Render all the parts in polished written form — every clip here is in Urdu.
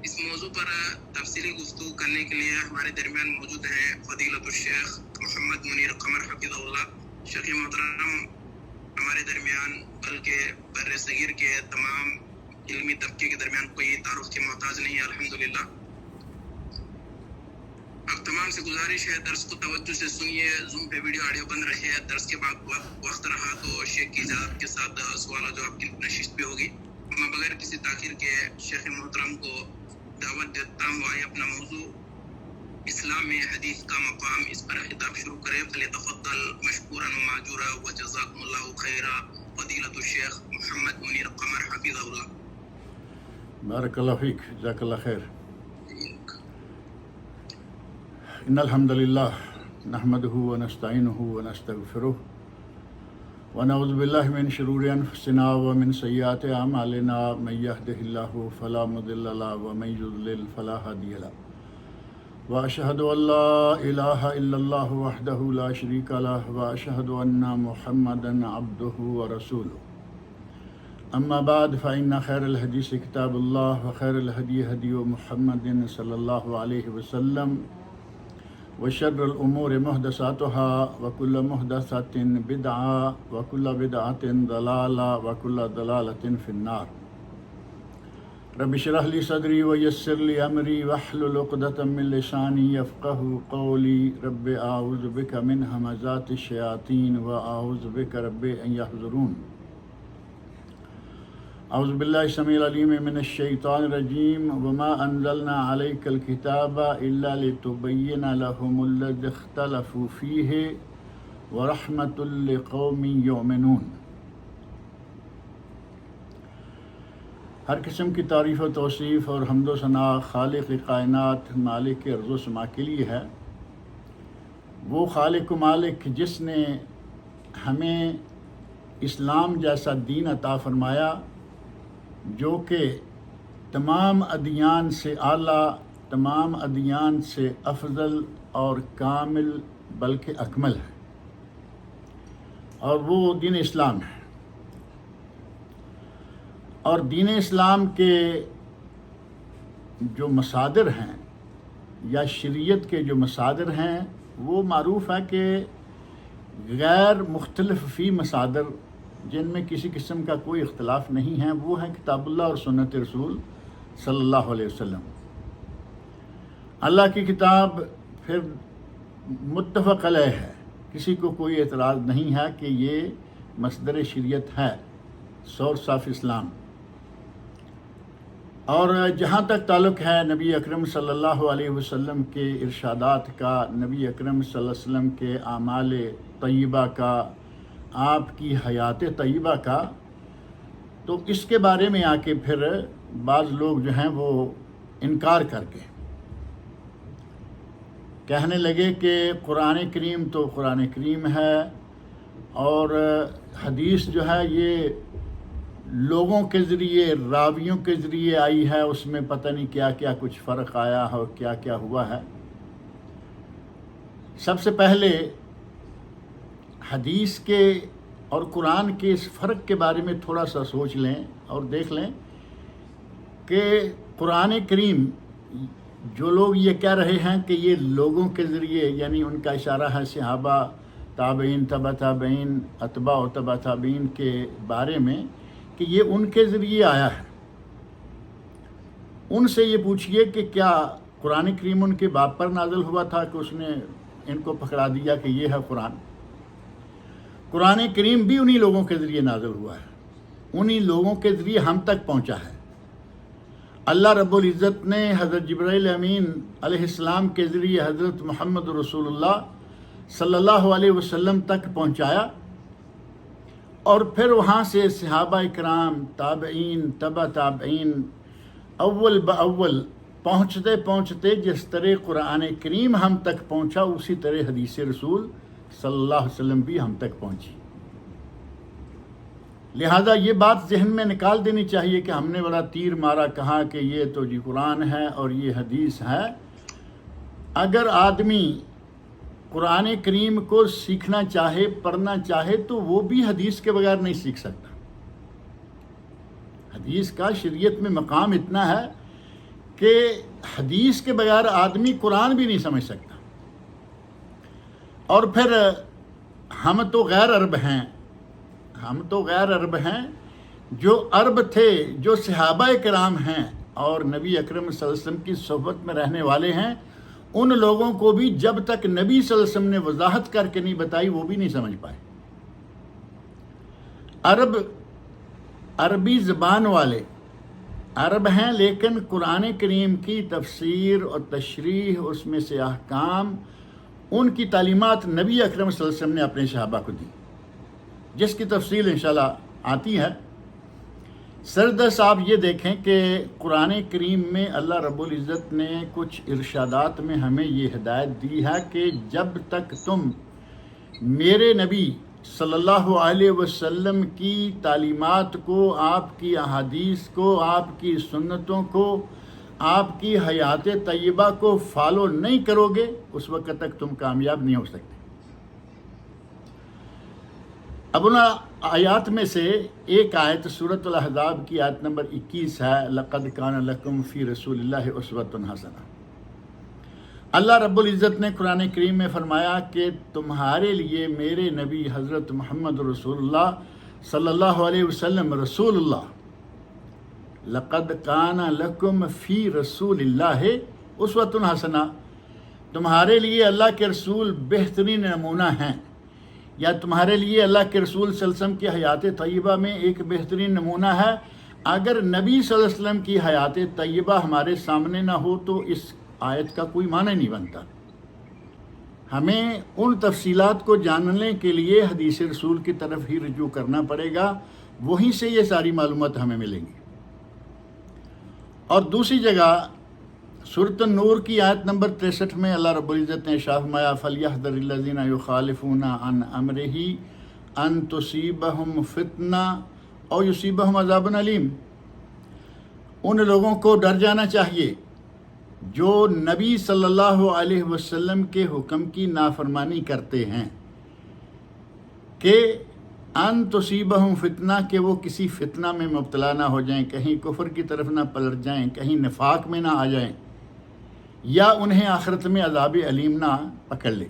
اس موضوع پر تفصیلی گفتگو کرنے کے لیے ہمارے درمیان موجود ہیں فضیلت الشیخ محمد منیر قمر حفظہ اللہ. شیخ محترم ہمارے درمیان بلکہ بر صغیر کے تمام علمی طبقے کے درمیان کوئی تعارف کے محتاج نہیں ہے الحمدللہ. اب تمام سے گزارش ہے درس کو توجہ سے سنیے. زوم پہ ویڈیو آڈیو بند رہے. درس کے بعد وقت رہا تو شیخ کی اجازت کے ساتھ سوال و جواب کی نشست بھی ہوگی. میں بغیر کسی تاخیر کے شیخ محترم کو دعوت دیتا ہوں آئے اپنا موضوع اسلام میں حدیث کا مقام اس پر خطاب شروع کرے. فلیتفضل مشکورا و معجورا و جزاکم اللہ خیرا فضیلت الشیخ محمد منیر قمر حفظہ اللہ. بارک اللہ فیک، جزاک اللہ خیر. ان الحمد للہ نحمدہ ونستعینہ ونستغفرہ ونعوذ باللہ من شرور انفسنا ومن سیئات اعمالنا من یہدہ اللہ فلا مضل له ومن یضلل فلا ہادی له واشہد ان لا الہ الا اللہ وحدہ لا شریک له واشہد ان محمدا عبدہ ورسولہ. اما بعد فإن خیر الحدیث کتاب اللہ وخیر الہدی ہدی محمد صلی اللہ علیہ وسلم وشر الامور محدثاتها وكل محدثة بدعة وكل بدعة ضلالة وكل ضلالة في النار. رب اشرح لي صدري ويسر لي امري واحلل عقدة من لساني يفقهوا قولي. رب اعوذ بك من همزات الشياطين واعوذ بك رب ان يحضرون. اعوذ باللہ السمیع العلیم من الشیطان الرجیم. وما انزلنا علیک الکتاب الا لتبین لهم الذی اختلفوا فیہ ورحمۃ لقوم یؤمنون. ہر قسم کی تعریف و توصیف اور حمد و ثنا خالق کائنات مالک ارض و سما کے لیے ہے. وہ خالق و مالک جس نے ہمیں اسلام جیسا دین عطا فرمایا جو کہ تمام ادیان سے اعلیٰ، تمام ادیان سے افضل اور کامل بلکہ اکمل ہے، اور وہ دین اسلام ہے. اور دین اسلام کے جو مصادر ہیں یا شریعت کے جو مصادر ہیں وہ معروف ہے کہ غیر مختلف فی مصادر جن میں کسی قسم کا کوئی اختلاف نہیں ہے وہ ہے کتاب اللہ اور سنت رسول صلی اللہ علیہ وسلم. اللہ کی کتاب پھر متفق علیہ ہے، کسی کو کوئی اعتراض نہیں ہے کہ یہ مصدر شریعت ہے، سورس آف اسلام. اور جہاں تک تعلق ہے نبی اکرم صلی اللہ علیہ وسلم کے ارشادات کا، نبی اکرم صلی اللہ علیہ وسلم کے اعمال طیبہ کا، آپ کی حیات طیبہ کا، تو اس کے بارے میں آ کے پھر بعض لوگ جو ہیں وہ انکار کر کے کہنے لگے کہ قرآن کریم تو قرآن کریم ہے اور حدیث جو ہے یہ لوگوں کے ذریعے، راویوں کے ذریعے آئی ہے، اس میں پتہ نہیں کیا کیا کچھ فرق آیا ہے اور کیا کیا ہوا ہے. سب سے پہلے حدیث کے اور قرآن کے اس فرق کے بارے میں تھوڑا سا سوچ لیں اور دیکھ لیں کہ قرآن کریم جو لوگ یہ کہہ رہے ہیں کہ یہ لوگوں کے ذریعے، یعنی ان کا اشارہ ہے صحابہ، تابعین، تبع تابعین، اتباع و تبع تابعین کے بارے میں کہ یہ ان کے ذریعے آیا ہے. ان سے یہ پوچھئے کہ کیا قرآن کریم ان کے باپ پر نازل ہوا تھا کہ اس نے ان کو پکڑا دیا کہ یہ ہے قرآن؟ قرآن کریم بھی انہی لوگوں کے ذریعے نازل ہوا ہے، انہی لوگوں کے ذریعے ہم تک پہنچا ہے. اللہ رب العزت نے حضرت جبرائیل امین علیہ السلام کے ذریعے حضرت محمد رسول اللہ صلی اللہ علیہ وسلم تک پہنچایا، اور پھر وہاں سے صحابہ اکرام، تابعین، تبع تابعین، اول باول پہنچتے پہنچتے جس طرح قرآن کریم ہم تک پہنچا اسی طرح حدیث رسول صلی اللہ علیہ وسلم بھی ہم تک پہنچی. لہذا یہ بات ذہن میں نکال دینی چاہیے کہ ہم نے بڑا تیر مارا، کہا کہ یہ تو جی قرآن ہے اور یہ حدیث ہے. اگر آدمی قرآن کریم کو سیکھنا چاہے، پڑھنا چاہے تو وہ بھی حدیث کے بغیر نہیں سیکھ سکتا. حدیث کا شریعت میں مقام اتنا ہے کہ حدیث کے بغیر آدمی قرآن بھی نہیں سمجھ سکتا. اور پھر ہم تو غیر عرب ہیں جو عرب تھے، جو صحابہ کرام ہیں اور نبی اکرم صلی اللہ علیہ وسلم کی صحبت میں رہنے والے ہیں، ان لوگوں کو بھی جب تک نبی صلی اللہ علیہ وسلم نے وضاحت کر کے نہیں بتائی وہ بھی نہیں سمجھ پائے. عربی زبان والے عرب ہیں، لیکن قرآن کریم کی تفسیر اور تشریح، اس میں سے احکام، ان کی تعلیمات نبی اکرم صلی اللہ علیہ وسلم نے اپنے صحابہ کو دی، جس کی تفصیل انشاءاللہ آتی ہے. سردر صاحب یہ دیکھیں کہ قرآن کریم میں اللہ رب العزت نے کچھ ارشادات میں ہمیں یہ ہدایت دی ہے کہ جب تک تم میرے نبی صلی اللہ علیہ وسلم کی تعلیمات کو، آپ کی احادیث کو، آپ کی سنتوں کو، آپ کی حیات طیبہ کو فالو نہیں کرو گے، اس وقت تک تم کامیاب نہیں ہو سکتے. اب ان آیات میں سے ایک آیت سورۃ الاحزاب کی آیت نمبر 21 ہے، لَقَدْ كَانَ لَكُمْ فِي رَسُولِ اللَّهِ أُسْوَةٌ حَسَنَةٌ. اللہ رب العزت نے قرآن کریم میں فرمایا کہ تمہارے لیے میرے نبی حضرت محمد رسول اللہ صلی اللہ علیہ وسلم رسول اللہ، لَقَدْ كَانَ لَكُمْ فِي رَسُولِ اللَّهِ أُسْوَةٌ حَسَنَةٌ، تمہارے لیے اللہ کے رسول بہترین نمونہ ہیں، یا تمہارے لیے اللہ کے رسول صلی اللہ علیہ وسلم کی حیات طیبہ میں ایک بہترین نمونہ ہے. اگر نبی صلی اللہ علیہ وسلم کی حیات طیبہ ہمارے سامنے نہ ہو تو اس آیت کا کوئی معنی نہیں بنتا. ہمیں ان تفصیلات کو جاننے کے لیے حدیث رسول کی طرف ہی رجوع کرنا پڑے گا، وہیں سے یہ ساری معلومات ہمیں ملیں گی. اور دوسری جگہ سورۃ النور کی آیت نمبر 63 میں اللہ رب العزت نے ارشاد فرمایا فَلْيَحْذَرِ الَّذِينَ يُخَالِفُونَ عَنْ أَمْرِهِ أَن تُصِيبَهُمْ فِتْنَةٌ أَوْ يُصِيبَهُمْ عَذَابٌ أَلِيمٌ. ان لوگوں کو ڈر جانا چاہیے جو نبی صلی اللہ علیہ وسلم کے حکم کی نافرمانی کرتے ہیں، کہ ان تصیبہم فتنہ، کہ وہ کسی فتنہ میں مبتلا نہ ہو جائیں، کہیں کفر کی طرف نہ پلٹ جائیں، کہیں نفاق میں نہ آ جائیں، یا انہیں آخرت میں عذاب علیم نہ پکڑ لے.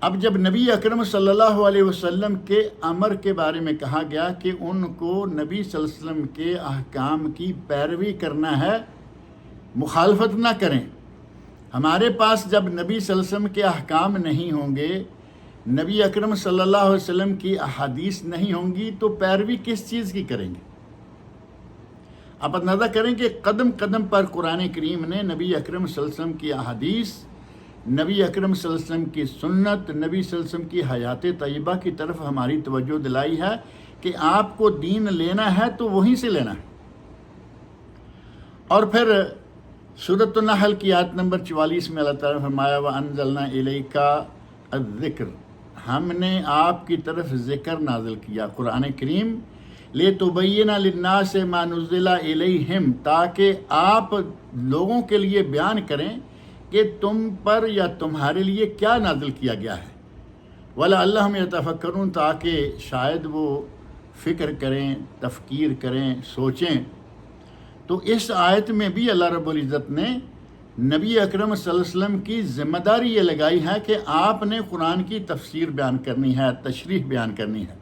اب جب نبی اکرم صلی اللہ علیہ وسلم کے امر کے بارے میں کہا گیا کہ ان کو نبی صلی اللہ علیہ وسلم کے احکام کی پیروی کرنا ہے، مخالفت نہ کریں. ہمارے پاس جب نبی صلی اللہ علیہ وسلم کے احکام نہیں ہوں گے، نبی اکرم صلی اللہ علیہ وسلم کی احادیث نہیں ہوں گی، تو پیروی کس چیز کی کریں گے؟ آپ اندازہ کریں کہ قدم قدم پر قرآن کریم نے نبی اکرم صلی اللہ علیہ وسلم کی احادیث، نبی اکرم صلی اللہ علیہ وسلم کی سنت، نبی صلی اللہ علیہ وسلم کی حیات طیبہ کی طرف ہماری توجہ دلائی ہے کہ آپ کو دین لینا ہے تو وہیں سے لینا ہے. اور پھر سورۃ النحل کی آیت نمبر 44 میں اللہ تعالیٰ نے فرمایا وَأَنزَلْنَا إِلَيْكَ الذِّكْرَ، ہم نے آپ کی طرف ذکر نازل کیا، قرآن کریم، لِتُبَيِّنَ لِلنَّاسِ مَا نُزِّلَ إِلَيْهِمْ، تاکہ آپ لوگوں کے لیے بیان کریں کہ تم پر یا تمہارے لیے کیا نازل کیا گیا ہے، وَلَعَلَّهُمْ يَتَفَكَّرُونَ، تاکہ شاید وہ فکر کریں، تفکیر کریں، سوچیں. تو اس آیت میں بھی اللہ رب العزت نے نبی اکرم صلی اللہ علیہ وسلم کی ذمہ داری یہ لگائی ہے کہ آپ نے قرآن کی تفسیر بیان کرنی ہے، تشریح بیان کرنی ہے.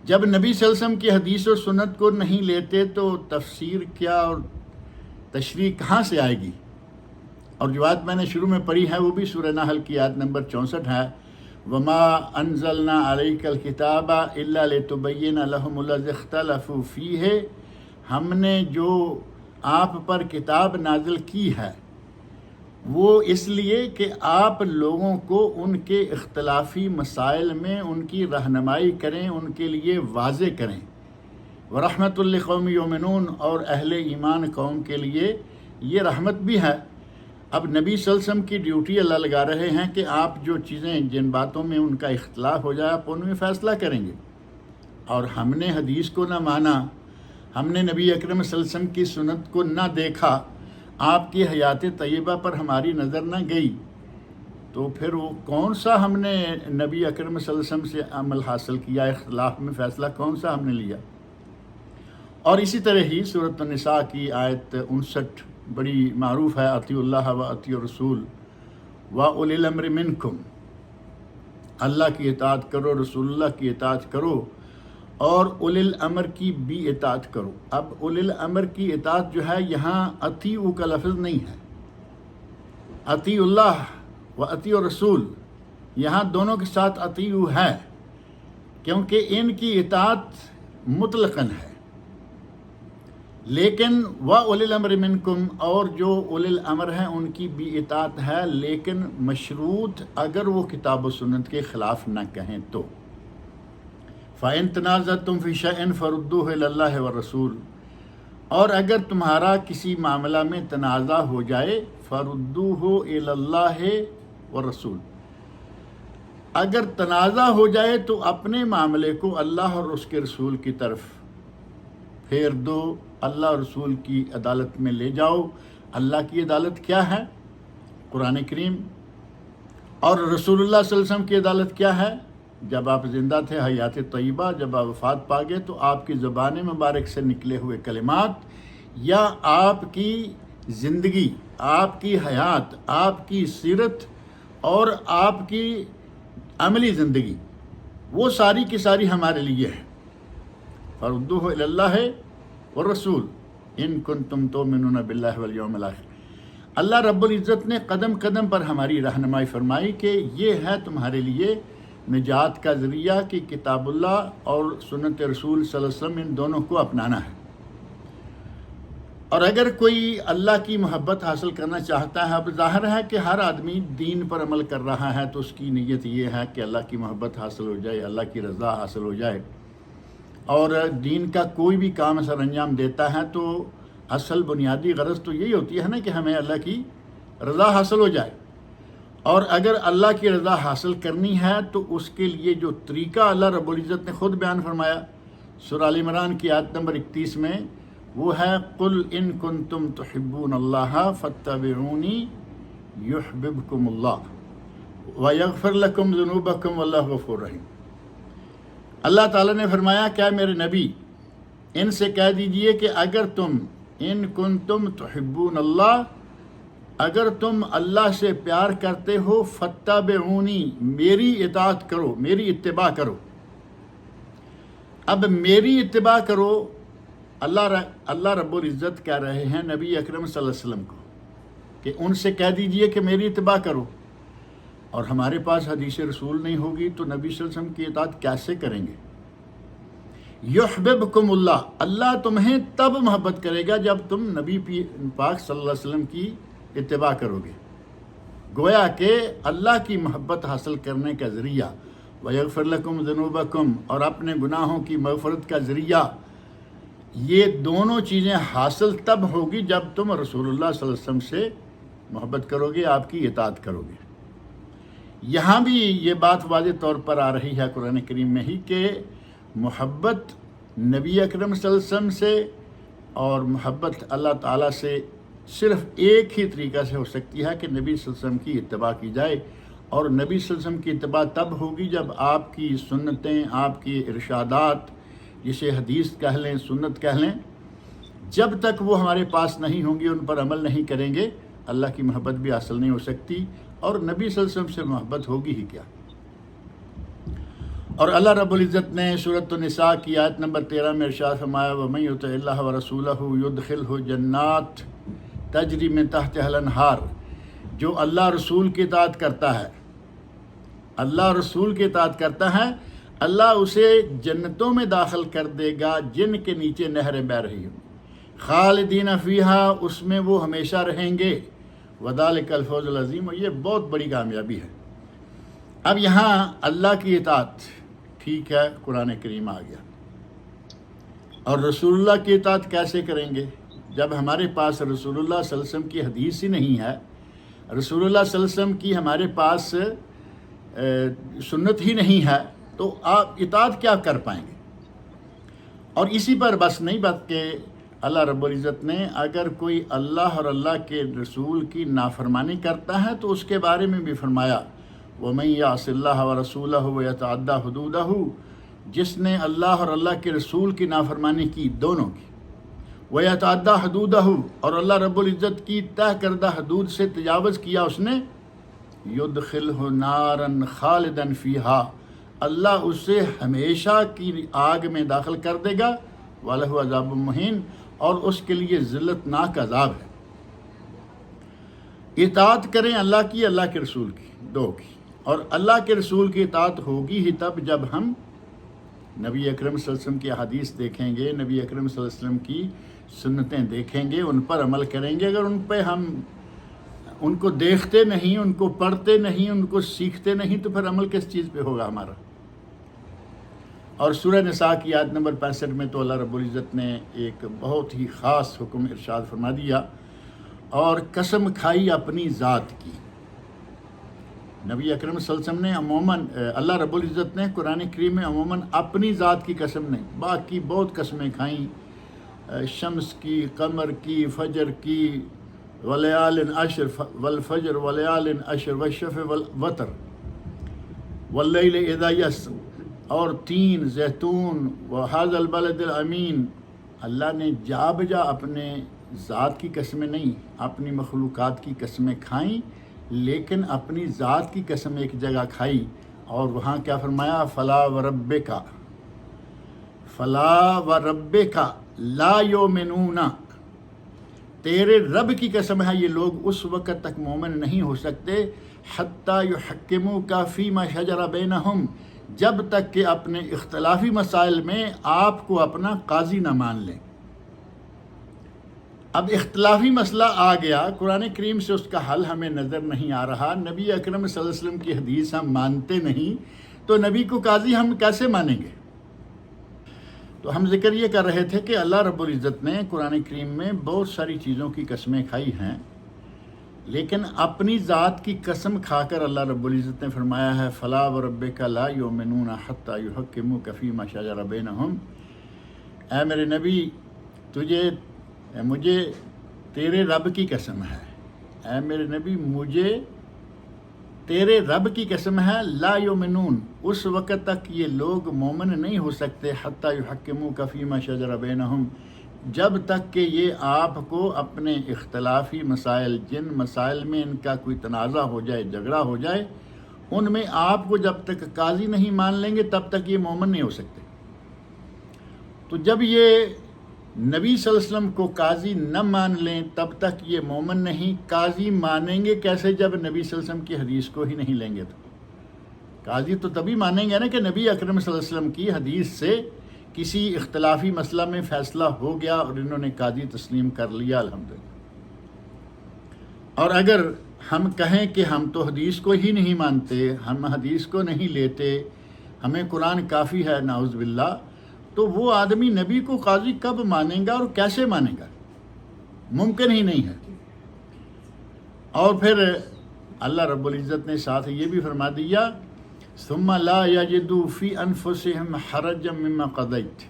جب نبی صلی اللہ علیہ وسلم کی حدیث و سنت کو نہیں لیتے تو تفسیر کیا اور تشریح کہاں سے آئے گی؟ اور جو آیت میں نے شروع میں پڑھی ہے وہ بھی سورہ نحل کی آیت نمبر 64 ہے، وَمَا أَنزَلْنَا عَلَيْكَ الْكِتَابَ إِلَّا لِتُبَيِّنَ لَهُمُ الَّذِي اخْتَلَفُوا فِيهِ، ہم نے جو آپ پر کتاب نازل کی ہے وہ اس لیے کہ آپ لوگوں کو ان کے اختلافی مسائل میں ان کی رہنمائی کریں، ان کے لیے واضح کریں. وَرَحْمَةٌ لِّقَوْمٍ يُؤْمِنُونَ، اور اہل ایمان قوم کے لیے یہ رحمت بھی ہے. اب نبی صلی اللہ علیہ وسلم کی ڈیوٹی اللہ لگا رہے ہیں کہ آپ جو چیزیں، جن باتوں میں ان کا اختلاف ہو جائے آپ ان میں فیصلہ کریں گے. اور ہم نے حدیث کو نہ مانا، ہم نے نبی اکرم صلی اللہ علیہ وسلم کی سنت کو نہ دیکھا، آپ کی حیات طیبہ پر ہماری نظر نہ گئی، تو پھر وہ کون سا ہم نے نبی اکرم صلی اللہ علیہ وسلم سے عمل حاصل کیا؟ اختلاف میں فیصلہ کون سا ہم نے لیا؟ اور اسی طرح ہی سورۃ النساء کی آیت 59 بڑی معروف ہے، اطیعوا اللہ و اطیعوا الرسول و اولی الامر منکم، اللہ کی اطاعت کرو، رسول اللہ کی اطاعت کرو اور اولی الامر کی بھی اطاعت کرو۔ اب اولی الامر کی اطاعت جو ہے یہاں اطیعوا کا لفظ نہیں ہے، اطیعوا اللہ و اطیعوا الرسول، یہاں دونوں کے ساتھ اطیعوا ہے، کیونکہ ان کی اطاعت مطلقاً ہے، لیکن وَأُولِي الْأَمْرِ مِنْكُمْ، اور جو اولی الامر ہیں ان کی بھی اطاعت ہے، لیکن مشروط اگر وہ کتاب و سنت کے خلاف نہ کہیں تو۔ فَإِن تَنَازَعْتُمْ فِي شَيْءٍ فَرُدُّوهُ إِلَى اللَّهِ وَالرَّسُولِ، اور اگر تمہارا کسی معاملہ میں تنازع ہو جائے، فَرُدُّوهُ إِلَى اللَّهِ وَالرَّسُولِ، اگر تنازع ہو جائے تو اپنے معاملے کو اللہ اور اس کے رسول کی طرف پھیر دو، اللہ اور رسول کی عدالت میں لے جاؤ۔ اللہ کی عدالت کیا ہے؟ قرآن کریم۔ اور رسول اللہ صلی اللہ علیہ وسلم کی عدالت کیا ہے؟ جب آپ زندہ تھے حیات طیبہ، جب آپ وفات پا گئے تو آپ کی زبان مبارک سے نکلے ہوئے کلمات یا آپ کی زندگی، آپ کی حیات، آپ کی سیرت اور آپ کی عملی زندگی، وہ ساری کی ساری ہمارے لیے ہے۔ فردوہ الی اللہ والرسول ان کنتم تؤمنون باللہ والیوم الآخر۔ اللہ رب العزت نے قدم قدم پر ہماری رہنمائی فرمائی کہ یہ ہے تمہارے لیے نجات کا ذریعہ کہ کتاب اللہ اور سنت رسول صلی اللہ علیہ وسلم ان دونوں کو اپنانا ہے۔ اور اگر کوئی اللہ کی محبت حاصل کرنا چاہتا ہے، اب ظاہر ہے کہ ہر آدمی دین پر عمل کر رہا ہے تو اس کی نیت یہ ہے کہ اللہ کی محبت حاصل ہو جائے، اللہ کی رضا حاصل ہو جائے، اور دین کا کوئی بھی کام سر انجام دیتا ہے تو اصل بنیادی غرض تو یہی ہوتی ہے نا کہ ہمیں اللہ کی رضا حاصل ہو جائے۔ اور اگر اللہ کی رضا حاصل کرنی ہے تو اس کے لیے جو طریقہ اللہ رب العزت نے خود بیان فرمایا سورہ آل عمران کی آیت نمبر 31 میں، وہ ہے قُلْ إِن كُنتُمْ تُحِبُّونَ اللَّهَ فَاتَّبِعُونِي يُحْبِبْكُمُ اللَّهُ وَيَغْفِرْ لَكُمْ ذُنُوبَكُمْ وَاللَّهُ غَفُورٌ رَحِيمٌ۔ اللہ تعالیٰ نے فرمایا کیا میرے نبی ان سے کہہ دیجئے کہ اگر تم ان کنتم تحبون اللہ، اگر تم اللہ سے پیار کرتے ہو، فاتبعونی، میری اطاعت کرو، میری اتباع کرو۔ اب میری اتباع کرو، اللہ رب العزت کہہ رہے ہیں نبی اکرم صلی اللہ علیہ وسلم کو کہ ان سے کہہ دیجئے کہ میری اتباع کرو۔ اور ہمارے پاس حدیث رسول نہیں ہوگی تو نبی صلی اللہ علیہ وسلم کی اطاعت کیسے کریں گے؟ یحببکم اللہ، اللہ تمہیں تب محبت کرے گا جب تم نبی پاک صلی اللہ علیہ وسلم کی اتباع کرو گے۔ گویا کہ اللہ کی محبت حاصل کرنے کا ذریعہ وَيَغْفِرْ لَكُمْ ذُنُوبَكُمْ، اور اپنے گناہوں کی مغفرت کا ذریعہ، یہ دونوں چیزیں حاصل تب ہوگی جب تم رسول اللہ صلی اللہ علیہ وسلم سے محبت کرو گے، آپ کی اطاعت کرو گے۔ یہاں بھی یہ بات واضح طور پر آ رہی ہے قرآن کریم میں ہی کہ محبت نبی اکرم صلی اللہ علیہ وسلم سے اور محبت اللہ تعالیٰ سے صرف ایک ہی طریقہ سے ہو سکتی ہے کہ نبی صلی اللہ علیہ وسلم کی اتباع کی جائے، اور نبی صلی اللہ علیہ وسلم کی اتباع تب ہوگی جب آپ کی سنتیں، آپ کی ارشادات، جسے حدیث کہہ لیں، سنت کہہ لیں، جب تک وہ ہمارے پاس نہیں ہوں گی، ان پر عمل نہیں کریں گے، اللہ کی محبت بھی حاصل نہیں ہو سکتی، اور نبی صلی اللہ علیہ وسلم سے محبت ہوگی ہی کیا۔ اور اللہ رب العزت نے سورۃ النساء کی آیت نمبر 13 میں ارشاد فرمایا وَمَن يُطِعِ اللَّهَ وَرَسُولَهُ يُدْخِلْهُ جَنَّاتٍ تَجْرِي مِن تَحْتِهَا الْأَنْهَارُ، جو اللہ رسول کی اطاعت کرتا ہے، اللہ رسول کی اطاعت کرتا ہے، اللہ اسے جنتوں میں داخل کر دے گا جن کے نیچے نہریں بہہ رہی ہوں، خالدین فیہا، اس میں وہ ہمیشہ رہیں گے، وذالک الفوز العظیم، اور یہ بہت بڑی کامیابی ہے۔ اب یہاں اللہ کی اطاعت ٹھیک ہے، قرآن کریم آ گیا، اور رسول اللہ کی اطاعت کیسے کریں گے جب ہمارے پاس رسول اللہ صلی اللہ علیہ وسلم کی حدیث ہی نہیں ہے، رسول اللہ صلی اللہ علیہ وسلم کی ہمارے پاس سنت ہی نہیں ہے، تو آپ اطاعت کیا کر پائیں گے؟ اور اسی پر بس نہیں بات کہ اللہ رب العزت نے اگر کوئی اللہ اور اللہ کے رسول کی نافرمانی کرتا ہے تو اس کے بارے میں بھی فرمایا وَمَن يَعْصِ اللَّهَ وَرَسُولَهُ وَيَتَعَدَّ حُدُودَهُ، جس نے اللہ اور اللہ کے رسول کی نافرمانی کی، دونوں کی، وَيَتَعَدَّى حُدُودَهُ، اور اللہ رب العزت کی طے کردہ حدود سے تجاوز کیا اس نے، يُدْخِلْهُ نَارًا خَالِدًا فِيهَا، اللہ اسے ہمیشہ کی آگ میں داخل کر دے گا، وَلَهُ عَذَابٌ مُّهِينٌ، اور اس کے لیے ذلتناک عذاب ہے۔ اطاعت کریں اللہ کی، اللہ کے رسول کی، دو کی، اور اللہ کے رسول کی اطاعت ہوگی ہی تب جب ہم نبی اکرم صلی اللہ علیہ وسلم کی احادیث دیکھیں گے، نبی اکرم صلی اللہ علیہ وسلم کی سنتیں دیکھیں گے، ان پر عمل کریں گے۔ اگر ان پہ ہم ان کو دیکھتے نہیں، ان کو پڑھتے نہیں، ان کو سیکھتے نہیں، تو پھر عمل کس چیز پہ ہوگا ہمارا؟ اور سورہ نساء کی آیت نمبر 65 میں تو اللہ رب العزت نے ایک بہت ہی خاص حکم ارشاد فرما دیا، اور قسم کھائی اپنی ذات کی۔ نبی اکرم صلی اللہ علیہ وسلم نے عموماً، اللہ رب العزت نے قرآن کریم میں عموماً اپنی ذات کی قسم نہیں، باقی بہت قسمیں کھائیں، شمس کی، قمر کی، فجر کی، ولیال عشر، والفجر ولیال عشر، والشفع والوتر، واللیل اذا یسر، اور تین، زیتون، وہذا البلد الامین۔ اللہ نے جا بجا اپنے ذات کی قسمیں نہیں، اپنی مخلوقات کی قسمیں کھائیں، لیکن اپنی ذات کی قسم ایک جگہ کھائی، اور وہاں کیا فرمایا؟ فلا وربک، فلا وربک لا یؤمنون، تیرے رب کی قسم ہے یہ لوگ اس وقت تک مومن نہیں ہو سکتے، حتی یحکموک فیما شجر بینہم، جب تک کہ اپنے اختلافی مسائل میں آپ کو اپنا قاضی نہ مان لیں۔ اب اختلافی مسئلہ آ گیا، قرآن کریم سے اس کا حل ہمیں نظر نہیں آ رہا، نبی اکرم صلی اللہ علیہ وسلم کی حدیث ہم مانتے نہیں، تو نبی کو قاضی ہم کیسے مانیں گے؟ تو ہم ذکر یہ کر رہے تھے کہ اللہ رب العزت نے قرآن کریم میں بہت ساری چیزوں کی قسمیں کھائی ہیں، لیکن اپنی ذات کی قسم کھا کر اللہ رب العزت نے فرمایا ہے فلا وربک لا یؤمنون حتی یحکموک فیما شجر بینہم، اے میرے نبی مجھے تیرے رب کی قسم ہے، اے میرے نبی مجھے تیرے رب کی قسم ہے، لا یؤمنون، اس وقت تک یہ لوگ مومن نہیں ہو سکتے، حتی یحکموک فیما شجر بینہم، جب تک کہ یہ آپ کو اپنے اختلافی مسائل، جن مسائل میں ان کا کوئی تنازع ہو جائے، جھگڑا ہو جائے، ان میں آپ کو جب تک قاضی نہیں مان لیں گے تب تک یہ مومن نہیں ہو سکتے۔ تو جب یہ نبی صلی اللہ علیہ وسلم کو قاضی نہ مان لیں تب تک یہ مومن نہیں۔ قاضی مانیں گے کیسے جب نبی صلی اللہ علیہ وسلم کی حدیث کو ہی نہیں لیں گے؟ تو قاضی تو تبھی مانیں گے نا کہ نبی اکرم صلی اللہ علیہ وسلم کی حدیث سے کسی اختلافی مسئلہ میں فیصلہ ہو گیا اور انہوں نے قاضی تسلیم کر لیا، الحمدللہ۔ اور اگر ہم کہیں کہ ہم تو حدیث کو ہی نہیں مانتے، ہم حدیث کو نہیں لیتے، ہمیں قرآن کافی ہے، نعوذ باللہ، تو وہ آدمی نبی کو قاضی کب مانیں گا اور کیسے مانے گا؟ ممکن ہی نہیں ہے۔ اور پھر اللہ رب العزت نے ساتھ یہ بھی فرما دیا ثم لا یجدوا فی انفسہم حرجا مما قضیت،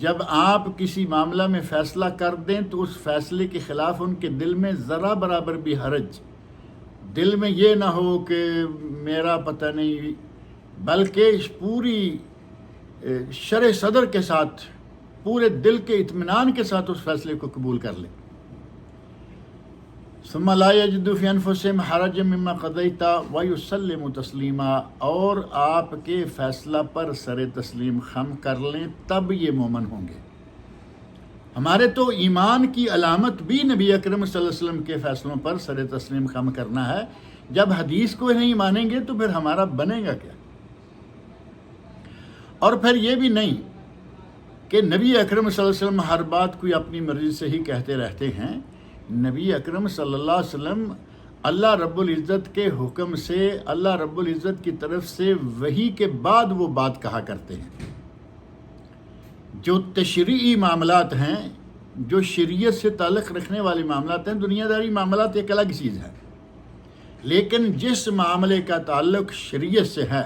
جب آپ کسی معاملہ میں فیصلہ کر دیں تو اس فیصلے کے خلاف ان کے دل میں ذرا برابر بھی حرج، دل میں یہ نہ ہو کہ میرا پتہ نہیں، بلکہ پوری شرح صدر کے ساتھ، پورے دل کے اطمینان کے ساتھ اس فیصلے کو قبول کر لیں۔ ثم لا یجدوا فی انفسہم حرجا مما قضیت ویسلموا تسلیما، اور آپ کے فیصلہ پر سر تسلیم خم کر لیں، تب یہ مومن ہوں گے۔ ہمارے تو ایمان کی علامت بھی نبی اکرم صلی اللہ علیہ وسلم کے فیصلوں پر سر تسلیم خم کرنا ہے۔ جب حدیث کو نہیں مانیں گے تو پھر ہمارا بنے گا کیا؟ اور پھر یہ بھی نہیں کہ نبی اکرم صلی اللہ علیہ وسلم ہر بات کوئی اپنی مرضی سے ہی کہتے رہتے ہیں۔ نبی اکرم صلی اللہ علیہ وسلم اللہ رب العزت کے حکم سے، اللہ رب العزت کی طرف سے وحی کے بعد وہ بات کہا کرتے ہیں۔ جو تشریعی معاملات ہیں، جو شریعت سے تعلق رکھنے والے معاملات ہیں، دنیا داری معاملات ایک الگ چیز ہے، لیکن جس معاملے کا تعلق شریعت سے ہے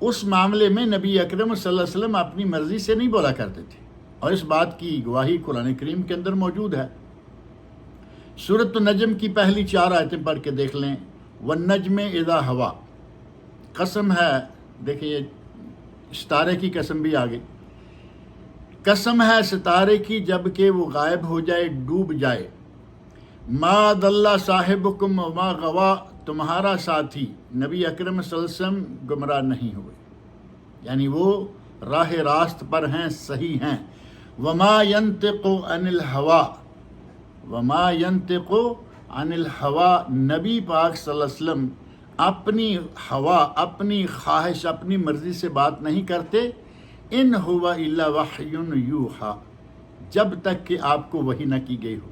اس معاملے میں نبی اکرم صلی اللہ علیہ وسلم اپنی مرضی سے نہیں بولا کرتے تھے، اور اس بات کی گواہی قرآن کریم کے اندر موجود ہے۔ سورۃ النجم کی پہلی 4 آیتیں پڑھ کے دیکھ لیں۔ والنجم اذا ہوا، قسم ہے، دیکھیں یہ ستارے کی قسم بھی آ گئی، قسم ہے ستارے کی جب کہ وہ غائب ہو جائے، ڈوب جائے، ما ضل صاحبکم وما غوا، تمہارا ساتھی نبی اکرم صلی اللہ علیہ وسلم گمراہ نہیں ہوئے، یعنی وہ راہ راست پر ہیں، صحیح ہیں۔ وما ينطق عن الہوا، وما ينطق عن الہوا، نبی پاک صلی اللہ علیہ وسلم اپنی ہوا، اپنی خواہش، اپنی مرضی سے بات نہیں کرتے، ان هو الا وحی یوحی، جب تک کہ آپ کو وحی نہ کی گئی ہو۔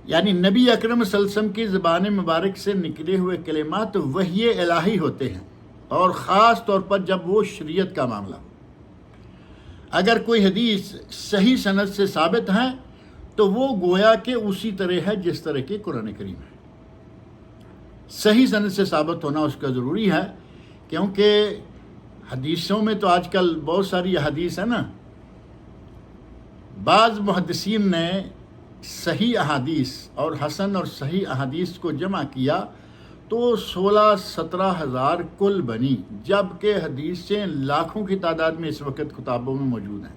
یعنی نبی اکرم صلی اللہ علیہ وسلم کی زبان مبارک سے نکلے ہوئے کلمات وحی الہی ہوتے ہیں، اور خاص طور پر جب وہ شریعت کا معاملہ ہو۔ اگر کوئی حدیث صحیح سند سے ثابت ہے تو وہ گویا کہ اسی طرح ہے جس طرح کہ قرآن کریم ہے۔ صحیح سند سے ثابت ہونا اس کا ضروری ہے، کیونکہ حدیثوں میں تو آج کل بہت ساری حدیث ہے نا، بعض محدثین نے صحیح احادیث اور حسن اور صحیح احادیث کو جمع کیا تو 16-17 ہزار کل بنی، جبکہ حدیثیں لاکھوں کی تعداد میں اس وقت کتابوں میں موجود ہیں۔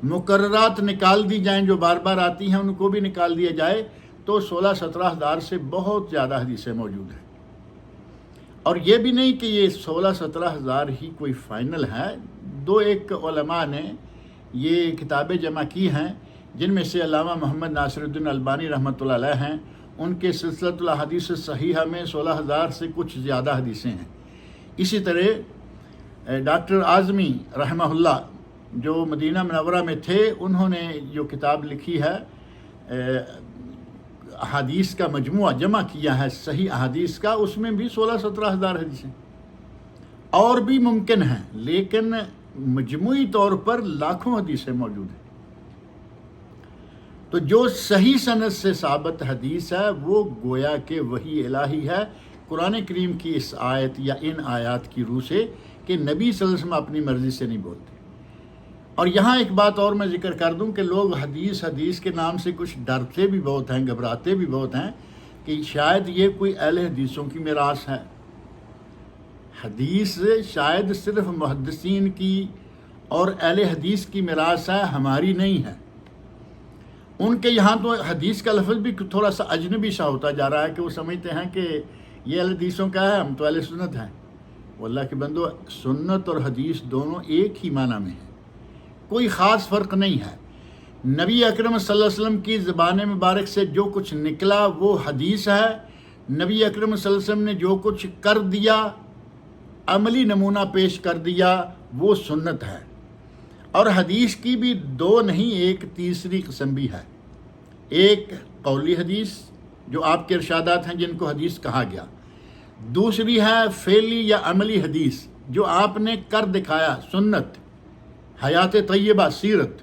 مقررات نکال دی جائیں جو بار بار آتی ہیں، ان کو بھی نکال دیا جائے تو 16-17 ہزار سے بہت زیادہ حدیثیں موجود ہیں۔ اور یہ بھی نہیں کہ یہ 16-17 ہزار ہی کوئی فائنل ہے، دو ایک علماء نے یہ کتابیں جمع کی ہیں، جن میں سے علامہ محمد ناصر الدین البانی رحمۃ اللہ علیہ ہیں، ان کے سلسلۃ الاحادیث الصحیحہ میں 16 ہزار سے کچھ زیادہ حدیثیں ہیں۔ اسی طرح ڈاکٹر اعظمی رحمہ اللہ جو مدینہ منورہ میں تھے، انہوں نے جو کتاب لکھی ہے احادیث کا مجموعہ جمع کیا ہے صحیح احادیث کا، اس میں بھی 16-17 ہزار حدیثیں اور بھی ممکن ہیں، لیکن مجموعی طور پر لاکھوں حدیثیں موجود ہیں۔ تو جو صحیح سند سے ثابت حدیث ہے وہ گویا کہ وحی الہی ہے، قرآن کریم کی اس آیت یا ان آیات کی روح سے، کہ نبی صلی اللہ علیہ وسلم اپنی مرضی سے نہیں بولتے۔ اور یہاں ایک بات اور میں ذکر کر دوں کہ لوگ حدیث کے نام سے کچھ ڈرتے بھی بہت ہیں، گھبراتے بھی بہت ہیں کہ شاید یہ کوئی اہل حدیثوں کی میراث ہے۔ حدیث شاید صرف محدثین کی اور اہل حدیث کی میراث ہے، ہماری نہیں ہے۔ ان کے یہاں تو حدیث کا لفظ بھی تھوڑا سا اجنبی سا ہوتا جا رہا ہے کہ وہ سمجھتے ہیں کہ یہ اہل حدیثوں کا ہے، ہم تو اہل سنت ہیں۔ واللہ کے بندو، سنت اور حدیث دونوں ایک ہی معنی میں ہیں، کوئی خاص فرق نہیں ہے۔ نبی اکرم صلی اللہ علیہ وسلم کی زبان مبارک سے جو کچھ نکلا وہ حدیث ہے، نبی اکرم صلی اللہ علیہ وسلم نے جو کچھ کر دیا، عملی نمونہ پیش کر دیا، وہ سنت ہے۔ اور حدیث کی بھی دو نہیں، ایک تیسری قسم بھی ہے۔ ایک قولی حدیث جو آپ کے ارشادات ہیں جن کو حدیث کہا گیا، دوسری ہے فعلی یا عملی حدیث جو آپ نے کر دکھایا، سنت، حیات طیبہ، سیرت۔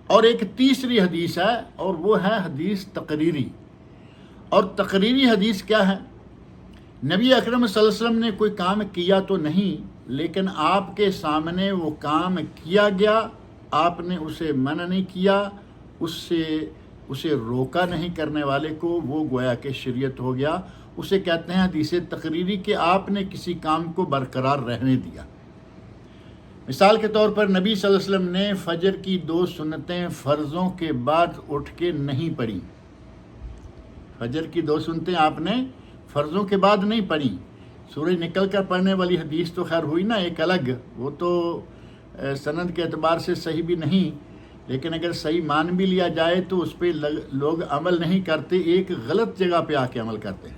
اور ایک تیسری حدیث ہے اور وہ ہے حدیث تقریری۔ اور تقریری حدیث کیا ہے؟ نبی اکرم صلی اللہ علیہ وسلم نے کوئی کام کیا تو نہیں، لیکن آپ کے سامنے وہ کام کیا گیا، آپ نے اسے منع نہیں کیا، اسے روکا نہیں کرنے والے کو، وہ گویا کہ شریعت ہو گیا۔ اسے کہتے ہیں حدیث تقریری، کہ آپ نے کسی کام کو برقرار رہنے دیا۔ مثال کے طور پر نبی صلی اللہ علیہ وسلم نے فجر کی 2 سنتیں فرضوں کے بعد اٹھ کے نہیں پڑھی۔ فجر کی 2 سنتیں آپ نے فرضوں کے بعد نہیں پڑھی۔ سورج نکل کر پڑھنے والی حدیث تو خیر ہوئی نا ایک الگ، وہ تو سند کے اعتبار سے صحیح بھی نہیں، لیکن اگر صحیح مان بھی لیا جائے تو اس پہ لوگ عمل نہیں کرتے، ایک غلط جگہ پہ آ کے عمل کرتے ہیں۔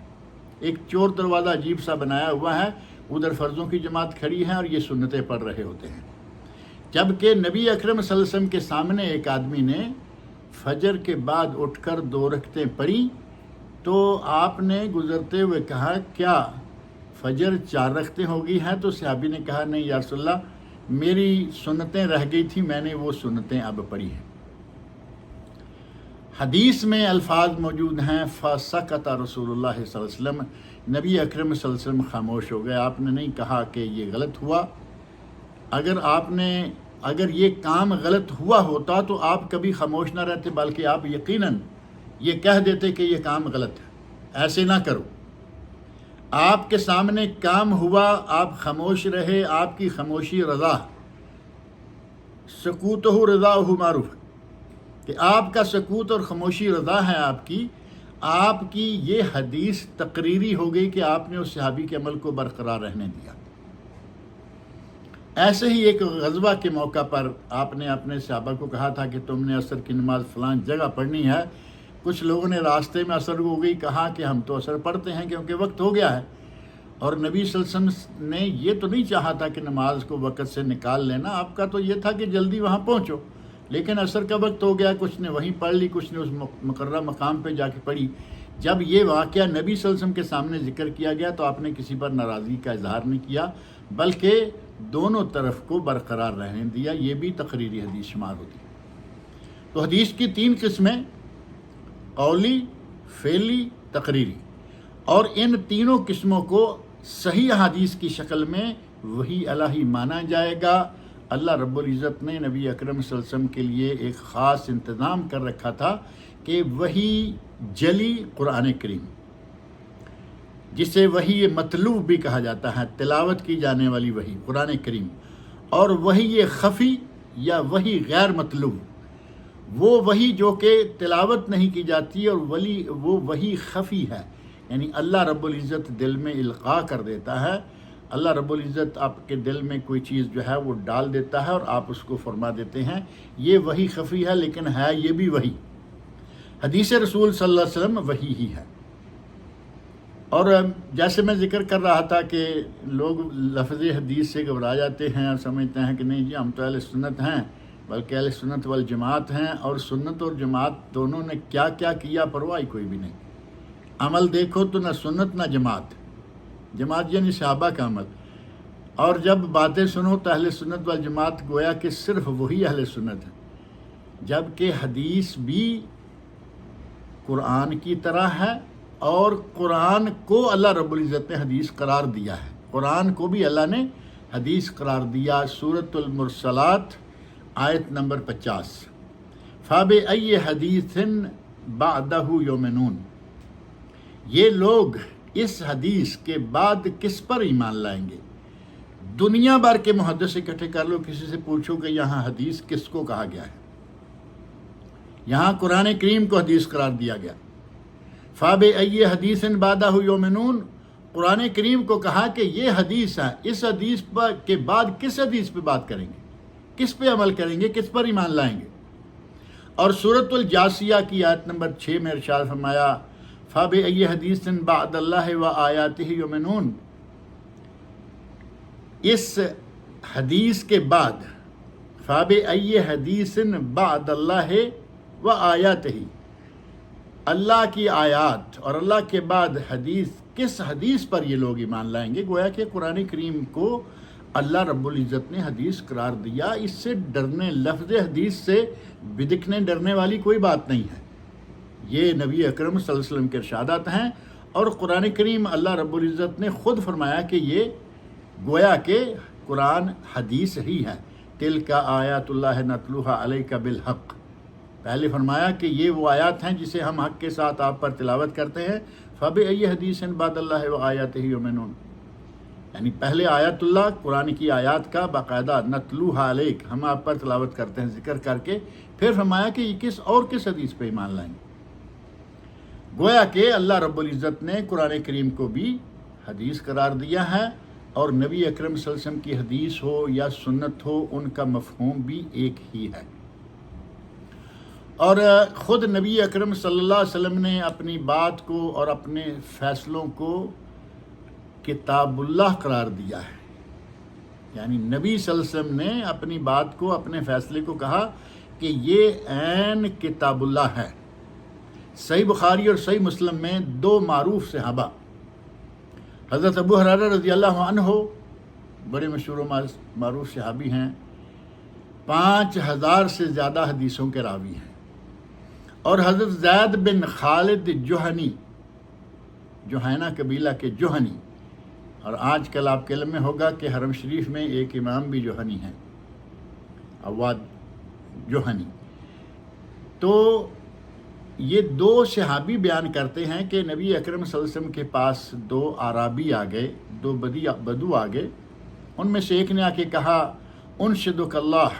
ایک چور دروازہ عجیب سا بنایا ہوا ہے، ادھر فرضوں کی جماعت کھڑی ہے اور یہ سنتیں پڑھ رہے ہوتے ہیں، جبکہ نبی اکرم صلی اللہ علیہ وسلم کے سامنے ایک آدمی نے فجر کے بعد اٹھ کر 2 رکعتیں پڑھی تو آپ نے گزرتے ہوئے کہا کیا فجر 4 رکعتیں ہو گئی ہیں؟ تو صحابی نے کہا نہیں یا رسول اللہ، میری سنتیں رہ گئی تھی، میں نے وہ سنتیں اب پڑھی ہیں۔ حدیث میں الفاظ موجود ہیں فَسَكَتَ رسول اللہ صلی اللہ علیہ وسلم، نبی اکرم صلی اللہ علیہ وسلم خاموش ہو گئے، آپ نے نہیں کہا کہ یہ غلط ہوا۔ اگر یہ کام غلط ہوا ہوتا تو آپ کبھی خاموش نہ رہتے، بلکہ آپ یقیناً یہ کہہ دیتے کہ یہ کام غلط ہے، ایسے نہ کرو۔ آپ کے سامنے کام ہوا، آپ خاموش رہے، آپ کی خاموشی رضا، سکوتہ رضاہ معروف، کہ آپ کا سکوت اور خاموشی رضا ہے آپ کی یہ حدیث تقریری ہو گئی کہ آپ نے اس صحابی کے عمل کو برقرار رہنے دیا۔ ایسے ہی ایک غزوہ کے موقع پر آپ نے اپنے صحابہ کو کہا تھا کہ تم نے عصر کی نماز فلان جگہ پڑھنی ہے۔ کچھ لوگوں نے راستے میں عصر ہو گئی، کہا کہ ہم تو عصر پڑھتے ہیں کیونکہ وقت ہو گیا ہے، اور نبی صلی اللہ علیہ وسلم نے یہ تو نہیں چاہا تھا کہ نماز کو وقت سے نکال لینا، آپ کا تو یہ تھا کہ جلدی وہاں پہنچو، لیکن عصر کا وقت ہو گیا، کچھ نے وہیں پڑھ لی، کچھ نے اس مقررہ مقام پہ جا کے پڑھی۔ جب یہ واقعہ نبی صلی اللہ علیہ وسلم کے سامنے ذکر کیا گیا تو آپ نے کسی پر ناراضگی کا اظہار نہیں کیا، بلکہ دونوں طرف کو برقرار رہنے دیا۔ یہ بھی تقریری حدیث شمار ہوتی ہے۔ تو حدیث کی 3 قسمیں، قولی، فعلی، تقریری، اور ان تینوں قسموں کو صحیح احادیث کی شکل میں وحی الہی مانا جائے گا۔ اللہ رب العزت نے نبی اکرم صلی اللہ علیہ وسلم کے لیے ایک خاص انتظام کر رکھا تھا کہ وحی جلی قرآن کریم، جسے وحی مطلوب بھی کہا جاتا ہے، تلاوت کی جانے والی وحی قرآن کریم، اور وحی خفی یا وحی غیر مطلوب، وہ وحی جو کہ تلاوت نہیں کی جاتی، اور وہ وحی خفی ہے، یعنی اللہ رب العزت دل میں القاء کر دیتا ہے۔ اللہ رب العزت آپ کے دل میں کوئی چیز جو ہے وہ ڈال دیتا ہے اور آپ اس کو فرما دیتے ہیں، یہ وحی خفی ہے، لیکن ہے یہ بھی وحی۔ حدیث رسول صلی اللہ علیہ وسلم وحی ہی ہے۔ اور جیسے میں ذکر کر رہا تھا کہ لوگ لفظ حدیث سے گھبرا جاتے ہیں اور سمجھتے ہیں کہ نہیں جی ہم تو اہل سنت ہیں، بلکہ اہل سنت والجماعت ہیں، اور سنت اور جماعت دونوں نے کیا کیا کیا پرواہ کوئی بھی نہیں۔ عمل دیکھو تو نہ سنت نہ جماعت، جماعت یعنی صحابہ کا عمل، اور جب باتیں سنو تو اہل سنت والجماعت گویا کہ صرف وہی اہل سنت ہے، جبکہ حدیث بھی قرآن کی طرح ہے، اور قرآن کو اللہ رب العزت نے حدیث قرار دیا ہے، قرآن کو بھی اللہ نے حدیث قرار دیا۔ سورۃ المرسلات آیت نمبر 50، فَبِأَيِّ حَدِيثٍ بَعْدَهُ يُؤْمِنُونَ، یہ لوگ اس حدیث کے بعد کس پر ایمان لائیں گے؟ دنیا بھر کے محدث اکٹھے کر لو، کسی سے پوچھو کہ یہاں حدیث کس کو کہا گیا ہے؟ یہاں قرآن کریم کو حدیث قرار دیا گیا۔ فَبِأَيِّ حَدِيثٍ بَعْدَهُ يُؤْمِنُونَ، قرآن کریم کو کہا کہ یہ حدیث ہے، اس حدیث کے بعد کس حدیث پہ بات کریں گے، کس پہ عمل کریں گے، کس پر ایمان لائیں گے؟ اور سورۃ الجاثیہ کی آیت نمبر 6 میں ارشاد فرمایا، فَبِأَيِّ حَدِيثٍ بَعْدَ اللَّهِ وَآيَاتِهِ يُؤْمِنُونَ، اس حدیث کے بعد، فَبِأَيِّ حَدِيثٍ بَعْدَ اللَّهِ وَآيَاتِهِ، اللہ کی آیات اور اللہ کے بعد حدیث، کس حدیث پر یہ لوگ ایمان لائیں گے؟ گویا کہ قرآن کریم کو اللہ رب العزت نے حدیث قرار دیا۔ اس سے ڈرنے، لفظ حدیث سے بدکنے ڈرنے والی کوئی بات نہیں ہے، یہ نبی اکرم صلی اللہ علیہ وسلم کے ارشادات ہیں، اور قرآن کریم اللہ رب العزت نے خود فرمایا کہ یہ گویا کہ قرآن حدیث ہی ہے۔ تِلْکَ آیات اللہ نتلوہا علیک بالحق، پہلے فرمایا کہ یہ وہ آیات ہیں جسے ہم حق کے ساتھ آپ پر تلاوت کرتے ہیں۔ فَبِأَيِّ حَدِيثٍ بَعْدَ اللَّهِ وَآيَاتِهِ يُؤْمِنُونَ، یعنی پہلے آیات اللہ، قرآن کی آیات کا باقاعدہ نتلوہا علیک، ہم آپ پر تلاوت کرتے ہیں ذکر کر کے، پھر فرمایا کہ یہ کس حدیث پہ ایمان لائیں گے۔ گویا کہ اللہ رب العزت نے قرآن کریم کو بھی حدیث قرار دیا ہے، اور نبی اکرم صلی اللہ علیہ وسلم کی حدیث ہو یا سنت ہو، ان کا مفہوم بھی ایک ہی ہے۔ اور خود نبی اکرم صلی اللہ علیہ وسلم نے اپنی بات کو اور اپنے فیصلوں کو کتاب اللہ قرار دیا ہے، یعنی نبی صلی اللہ علیہ وسلم نے اپنی بات کو، اپنے فیصلے کو کہا کہ یہ عین کتاب اللہ ہے۔ صحیح بخاری اور صحیح مسلم میں 2 معروف صحابہ، حضرت ابو ہریرہ رضی اللہ عنہ، بڑے مشہور و معروف صحابی ہیں، 5000 سے زیادہ حدیثوں کے راوی ہیں، اور حضرت زید بن خالد جوہنی، جوہینہ قبیلہ کے جوہنی، اور آج کل آپ کے علم میں ہوگا کہ حرم شریف میں ایک امام بھی جوہنی ہیں، عواد جوہنی۔ تو یہ 2 صحابی بیان کرتے ہیں کہ نبی اکرم صلی اللہ علیہ وسلم کے پاس 2 اعرابی آ گئے، 2 بدو آ گئے، ان میں سے ایک نے آ کے کہا، انشدک اللہ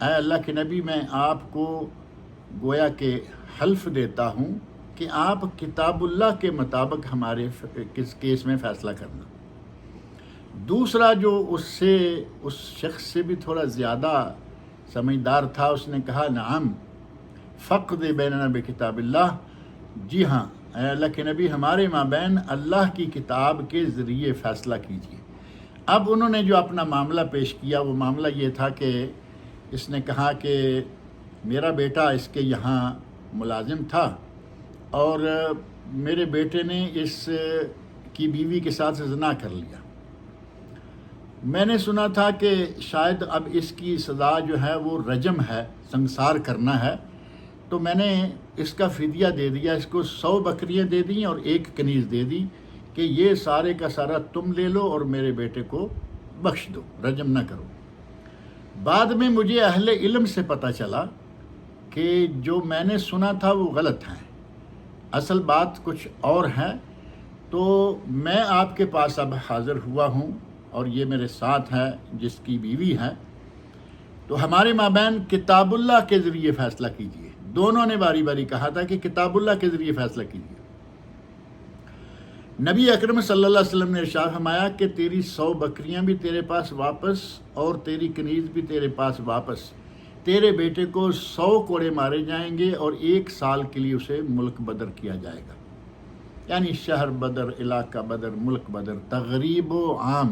اے اللہ کے نبی میں آپ کو گویا کہ حلف دیتا ہوں کہ آپ کتاب اللہ کے مطابق ہمارے کس کیس میں فیصلہ کرنا۔ دوسرا جو اس شخص سے بھی تھوڑا زیادہ سمجھدار تھا، اس نے کہا نعم فقد بیننا بکتاب اللہ، جی ہاں اے اللہ کے نبی ہمارے مابین اللہ کی کتاب کے ذریعے فیصلہ کیجیے۔ اب انہوں نے جو اپنا معاملہ پیش کیا وہ معاملہ یہ تھا کہ اس نے کہا کہ میرا بیٹا اس کے یہاں ملازم تھا اور میرے بیٹے نے اس کی بیوی کے ساتھ زنا کر لیا۔ میں نے سنا تھا کہ شاید اب اس کی سزا جو ہے وہ رجم ہے، سنسار کرنا ہے، تو میں نے اس کا فدیہ دے دیا، اس کو 100 بکریاں دے دیں اور 1 کنیز دے دی کہ یہ سارے کا سارا تم لے لو اور میرے بیٹے کو بخش دو، رجم نہ کرو۔ بعد میں مجھے اہل علم سے پتہ چلا کہ جو میں نے سنا تھا وہ غلط ہے، اصل بات کچھ اور ہے، تو میں آپ کے پاس اب حاضر ہوا ہوں اور یہ میرے ساتھ ہے جس کی بیوی ہے، تو ہمارے مابین کتاب اللہ کے ذریعے فیصلہ کیجیے۔ دونوں نے باری باری کہا تھا کہ کتاب اللہ کے ذریعے فیصلہ کیجیے۔ نبی اکرم صلی اللہ علیہ وسلم نے ارشاد فرمایا کہ تیری 100 بکریاں بھی تیرے پاس واپس اور تیری کنیز بھی تیرے پاس واپس، تیرے بیٹے کو 100 کوڑے مارے جائیں گے اور 1 سال کے لیے اسے ملک بدر کیا جائے گا، یعنی شہر بدر، علاقہ بدر، ملک بدر، تغریب و عام،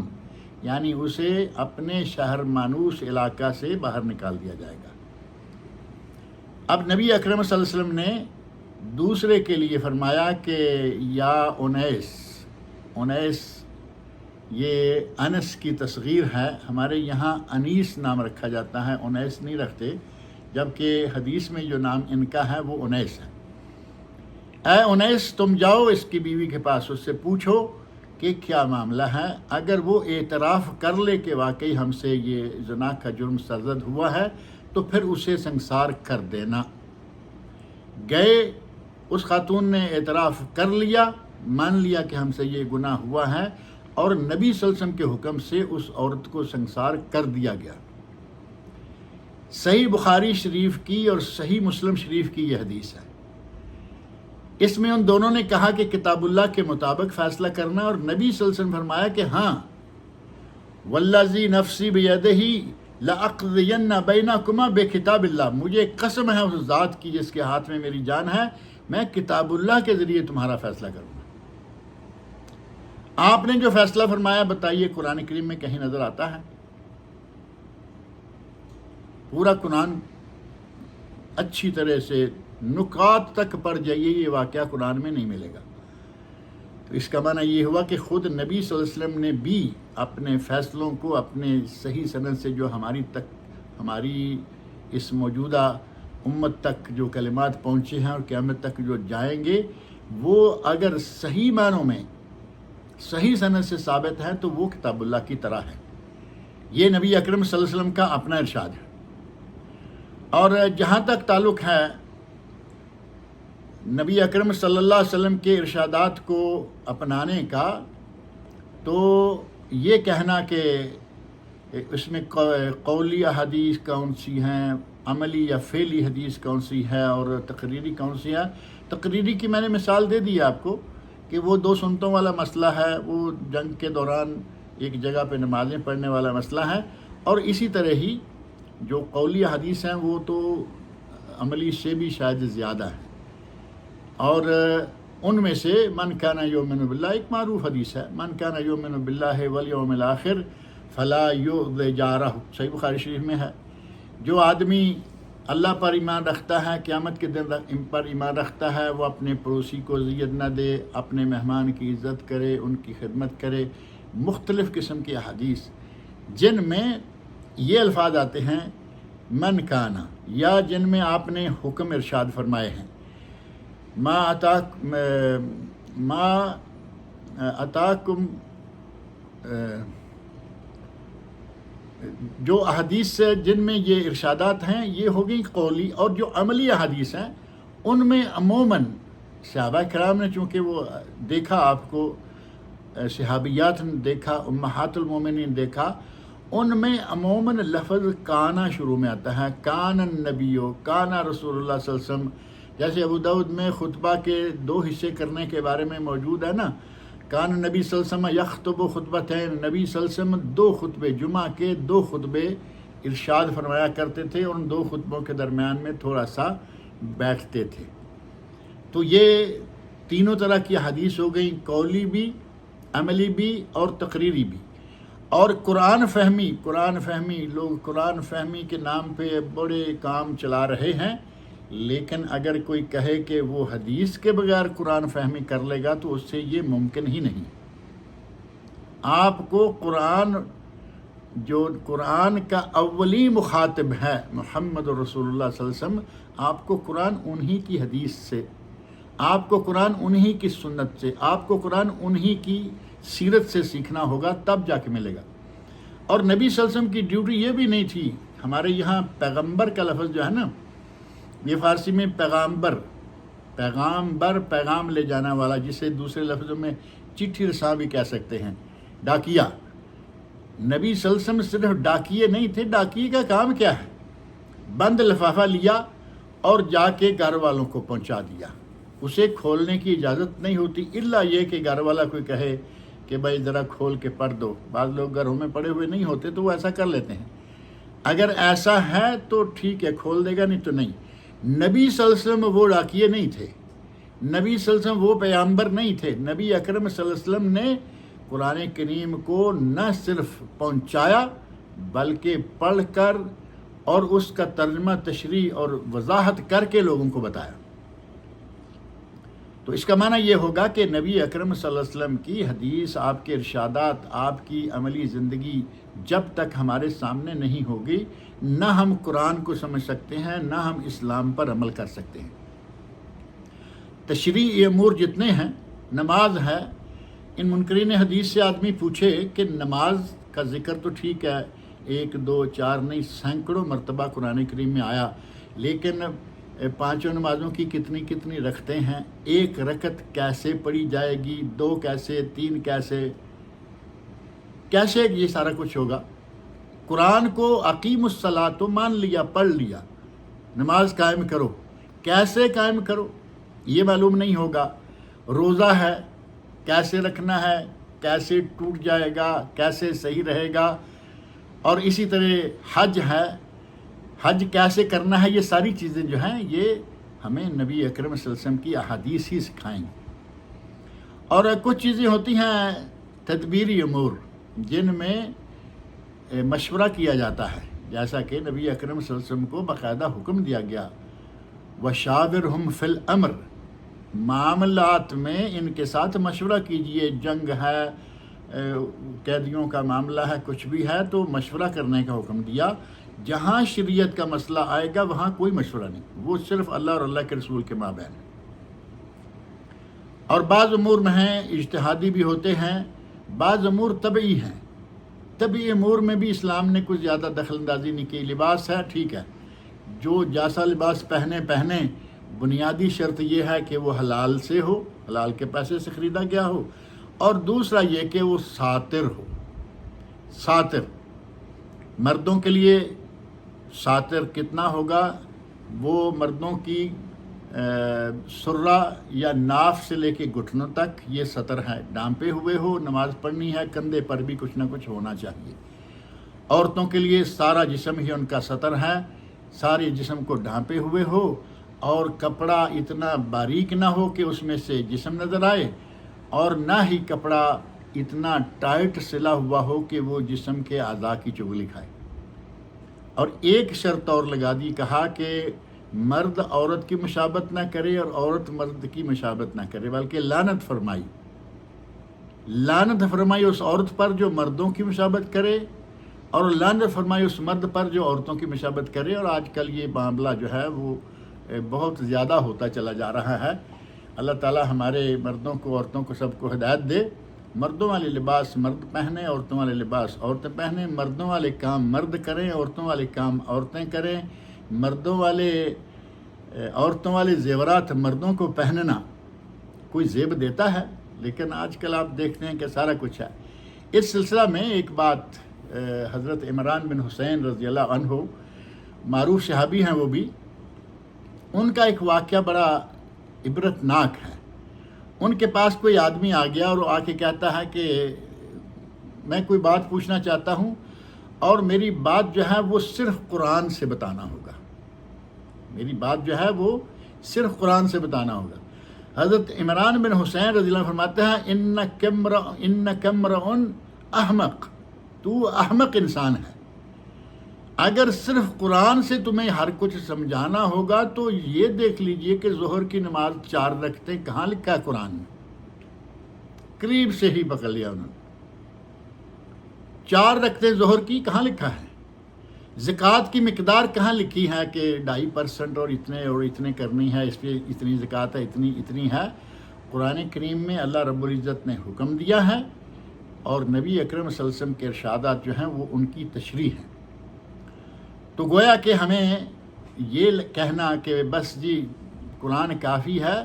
یعنی اسے اپنے شہر مانوس علاقہ سے باہر نکال دیا جائے گا۔ اب نبی اکرم صلی اللہ علیہ وسلم نے دوسرے کے لیے فرمایا کہ یا انیس یہ انس کی تصغیر ہے، ہمارے یہاں انیس نام رکھا جاتا ہے، انیس نہیں رکھتے، جبکہ حدیث میں جو نام ان کا ہے وہ انیس ہے۔ اے انیس تم جاؤ اس کی بیوی کے پاس، اس سے پوچھو کہ کیا معاملہ ہے، اگر وہ اعتراف کر لے کہ واقعی ہم سے یہ زنا کا جرم سرزد ہوا ہے تو پھر اسے سنسار کر دینا۔ گئے، اس خاتون نے اعتراف کر لیا، مان لیا کہ ہم سے یہ گناہ ہوا ہے، اور نبی صلی اللہ علیہ وسلم کے حکم سے اس عورت کو سنسار کر دیا گیا۔ صحیح بخاری شریف کی اور صحیح مسلم شریف کی یہ حدیث ہے۔ اس میں ان دونوں نے کہا کہ کتاب اللہ کے مطابق فیصلہ کرنا، اور نبی صلی اللہ علیہ وسلم فرمایا کہ ہاں والذی نفسی بیدہ لأقضین بینکما بکتاب اللہ، مجھے قسم ہے اس ذات کی جس کے ہاتھ میں میری جان ہے، میں کتاب اللہ کے ذریعے تمہارا فیصلہ کروں گا۔ آپ نے جو فیصلہ فرمایا بتائیے قرآن کریم میں کہیں نظر آتا ہے؟ پورا قرآن اچھی طرح سے نکات تک پڑھ جائیے، یہ واقعہ قرآن میں نہیں ملے گا۔ تو اس کا معنی یہ ہوا کہ خود نبی صلی اللہ علیہ وسلم نے بھی اپنے فیصلوں کو اپنے صحیح سند سے جو ہماری اس موجودہ امت تک جو کلمات پہنچے ہیں اور قیامت تک جو جائیں گے، وہ اگر صحیح معنوں میں صحیح سند سے ثابت ہیں تو وہ کتاب اللہ کی طرح ہے۔ یہ نبی اکرم صلی اللہ علیہ وسلم کا اپنا ارشاد ہے۔ اور جہاں تک تعلق ہے نبی اکرم صلی اللہ علیہ وسلم کے ارشادات کو اپنانے کا، تو یہ کہنا کہ اس میں قولی حدیث کون سی ہیں، عملی یا فعلی حدیث کون سی ہے اور تقریری کون سی ہے۔ تقریری کی میں نے مثال دے دی آپ کو کہ وہ 2 سنتوں والا مسئلہ ہے، وہ جنگ کے دوران ایک جگہ پہ نمازیں پڑھنے والا مسئلہ ہے، اور اسی طرح ہی جو قولی حدیث ہیں وہ تو عملی سے بھی شاید زیادہ ہے۔ اور ان میں سے من کان یؤمن باللہ ایک معروف حدیث ہے، من کان یؤمن باللہ والیوم الآخر فلا یؤذ جارہ، صحیح بخاری شریف میں ہے۔ جو آدمی اللہ پر ایمان رکھتا ہے، قیامت کے دن پر ایمان رکھتا ہے، وہ اپنے پڑوسی کو اذیت نہ دے، اپنے مہمان کی عزت کرے، ان کی خدمت کرے۔ مختلف قسم کی احادیث جن میں یہ الفاظ آتے ہیں من کانا، یا جن میں آپ نے حکم ارشاد فرمائے ہیں ما اتاکم، جو احادیث سے جن میں یہ ارشادات ہیں یہ ہو گئی قولی، اور جو عملی احادیث ہیں ان میں عموماً صحابہ کرام نے چونکہ وہ دیکھا، آپ کو صحابیات نے دیکھا، امہات المومنین دیکھا، ان میں عموماً لفظ کانا شروع میں آتا ہے، کان النبیو، کانا رسول اللہ صلی اللہ علیہ وسلم. جیسے ابو داؤد میں خطبہ کے 2 حصے کرنے کے بارے میں موجود ہے نا، کان نبی صلی اللہ علیہ وسلم یخطب خطبتین، نبی صلی اللہ علیہ وسلم 2 خطبے، جمعہ کے 2 خطبے ارشاد فرمایا کرتے تھے، اور ان 2 خطبوں کے درمیان میں تھوڑا سا بیٹھتے تھے. تو یہ تینوں طرح کی حدیث ہو گئی، قولی بھی، عملی بھی اور تقریری بھی. اور قرآن فہمی لوگ قرآن فہمی کے نام پہ بڑے کام چلا رہے ہیں، لیکن اگر کوئی کہے کہ وہ حدیث کے بغیر قرآن فہمی کر لے گا تو اس سے یہ ممکن ہی نہیں. آپ کو قرآن کا اولی مخاطب ہے محمد رسول اللہ صلی اللہ علیہ وسلم، آپ کو قرآن انہی کی حدیث سے، آپ کو قرآن انہی کی سنت سے، آپ کو قرآن انہی کی سیرت سے سیکھنا ہوگا، تب جا کے ملے گا. اور نبی صلی اللہ علیہ وسلم کی ڈیوٹی یہ بھی نہیں تھی. ہمارے یہاں پیغمبر کا لفظ جو ہے نا، یہ فارسی میں پیغامبر، پیغام لے جانا والا، جسے دوسرے لفظوں میں چٹھی رساں بھی کہہ سکتے ہیں، ڈاکیہ. نبی صلی اللہ علیہ وسلم صرف ڈاکیے نہیں تھے. ڈاکیے کا کام کیا ہے؟ بند لفافہ لیا اور جا کے گھر والوں کو پہنچا دیا. اسے کھولنے کی اجازت نہیں ہوتی، الا یہ کہ گھر والا کوئی کہے کہ بھائی ذرا کھول کے پڑھ دو. بعض لوگ گھروں میں پڑے ہوئے نہیں ہوتے تو وہ ایسا کر لیتے ہیں. اگر ایسا ہے تو ٹھیک ہے، کھول دے گا، نہیں تو نہیں. نبی صلی اللہ علیہ وسلم وہ ڈاکیے نہیں تھے، نبی صلی اللہ علیہ وسلم وہ پیغمبر نہیں تھے. نبی اکرم صلی اللہ علیہ وسلم نے قرآن کریم کو نہ صرف پہنچایا بلکہ پڑھ کر اور اس کا ترجمہ، تشریح اور وضاحت کر کے لوگوں کو بتایا. تو اس کا معنی یہ ہوگا کہ نبی اکرم صلی اللہ علیہ وسلم کی حدیث، آپ کے ارشادات، آپ کی عملی زندگی جب تک ہمارے سامنے نہیں ہوگی، نہ ہم قرآن کو سمجھ سکتے ہیں، نہ ہم اسلام پر عمل کر سکتے ہیں. تشریعی امور جتنے ہیں، نماز ہے، ان منکرین حدیث سے آدمی پوچھے کہ نماز کا ذکر تو ٹھیک ہے، 1 2 4 نہیں، سینکڑوں مرتبہ قرآن کریم میں آیا، لیکن 5 نمازوں کی کتنی رکھتے ہیں، 1 رکعت کیسے پڑھی جائے گی، 2 کیسے، 3 کیسے یہ سارا کچھ ہوگا. قرآن کو اقیم الصلاۃ تو مان لیا، پڑھ لیا، نماز قائم کرو، کیسے قائم کرو یہ معلوم نہیں ہوگا. روزہ ہے، کیسے رکھنا ہے، کیسے ٹوٹ جائے گا، کیسے صحیح رہے گا. اور اسی طرح حج ہے، حج کیسے کرنا ہے، یہ ساری چیزیں جو ہیں یہ ہمیں نبی اکرم صلی اللہ علیہ وسلم کی احادیث ہی سکھائیں. اور کچھ چیزیں ہوتی ہیں تدبیری امور جن میں مشورہ کیا جاتا ہے، جیسا کہ نبی اکرم صلی اللہ علیہ وسلم کو باقاعدہ حکم دیا گیا، وَشَاوِرْهُمْ فِي الْأَمْرِ، معاملات میں ان کے ساتھ مشورہ کیجئے. جنگ ہے، قیدیوں کا معاملہ ہے، کچھ بھی ہے تو مشورہ کرنے کا حکم دیا. جہاں شریعت کا مسئلہ آئے گا وہاں کوئی مشورہ نہیں، وہ صرف اللہ اور اللہ کے رسول کے مابین. اور بعض امور میں ہیں اجتہادی بھی ہوتے ہیں، بعض امور طبعی ہیں. طبعی امور میں بھی اسلام نے کچھ زیادہ دخل اندازی نہیں کی. لباس ہے، ٹھیک ہے، جو جیسا لباس پہنے، بنیادی شرط یہ ہے کہ وہ حلال سے ہو، حلال کے پیسے سے خریدا گیا ہو، اور دوسرا یہ کہ وہ ساتر ہو. ساتر مردوں کے لیے ساتر کتنا ہوگا، وہ مردوں کی سرہ یا ناف سے لے کے گھٹنوں تک یہ سطر ہے. ڈانپے ہوئے ہو، نماز پڑھنی ہے، کندھے پر بھی کچھ نہ کچھ ہونا چاہیے. عورتوں کے لیے سارا جسم ہی ان کا سطر ہے، سارے جسم کو ڈھانپے ہوئے ہو، اور کپڑا اتنا باریک نہ ہو کہ اس میں سے جسم نظر آئے، اور نہ ہی کپڑا اتنا ٹائٹ سلا ہوا ہو کہ وہ جسم کے اعضاء کی چغلی کھائے. اور ایک شرط اور لگا دی، کہا کہ مرد عورت کی مشابہت نہ کرے اور عورت مرد کی مشابہت نہ کرے، بلکہ لعنت فرمائی اس عورت پر جو مردوں کی مشابہت کرے، اور لعنت فرمائی اس مرد پر جو عورتوں کی مشابہت کرے. اور آج کل یہ معاملہ جو ہے وہ بہت زیادہ ہوتا چلا جا رہا ہے. اللہ تعالی ہمارے مردوں کو، عورتوں کو، سب کو ہدایت دے. مردوں والے لباس مرد پہنیں، عورتوں والے لباس عورتیں پہنیں. مردوں والے کام مرد کریں، عورتوں والے کام عورتیں کریں. عورتوں والے زیورات مردوں کو پہننا کوئی زیب دیتا ہے، لیکن آج کل آپ دیکھتے ہیں کہ سارا کچھ ہے. اس سلسلہ میں ایک بات حضرت عمران بن حسین رضی اللہ عنہ، معروف صحابی ہیں وہ بھی، ان کا ایک واقعہ بڑا عبرتناک ہے۔ ان کے پاس کوئی آدمی آ گیا اور وہ آ کے کہتا ہے کہ میں کوئی بات پوچھنا چاہتا ہوں اور میری بات جو ہے وہ صرف قرآن سے بتانا ہوگا، میری بات جو ہے وہ صرف قرآن سے بتانا ہوگا۔ حضرت عمران بن حسین رضی اللہ عنہ فرماتے ہیں اِنَّكَ امْرُؤٌ احمق، تو احمق انسان ہے، اگر صرف قرآن سے تمہیں ہر کچھ سمجھانا ہوگا تو یہ دیکھ لیجئے کہ ظہر کی نماز 4 رکعتیں کہاں لکھا ہے قرآن میں؟ قریب سے ہی پکڑ لیا انہوں نے، 4 رکعتیں ظہر کی کہاں لکھا ہے؟ زکوٰۃ کی مقدار کہاں لکھی ہے کہ 2.5% اور اتنے کرنی ہے، اس پہ اتنی زکوٰۃ ہے، اتنی ہے؟ قرآن کریم میں اللہ رب العزت نے حکم دیا ہے اور نبی اکرم صلی اللہ علیہ وسلم کے ارشادات جو ہیں وہ ان کی تشریح ہیں۔ تو گویا کہ ہمیں یہ کہنا کہ بس جی قرآن کافی ہے،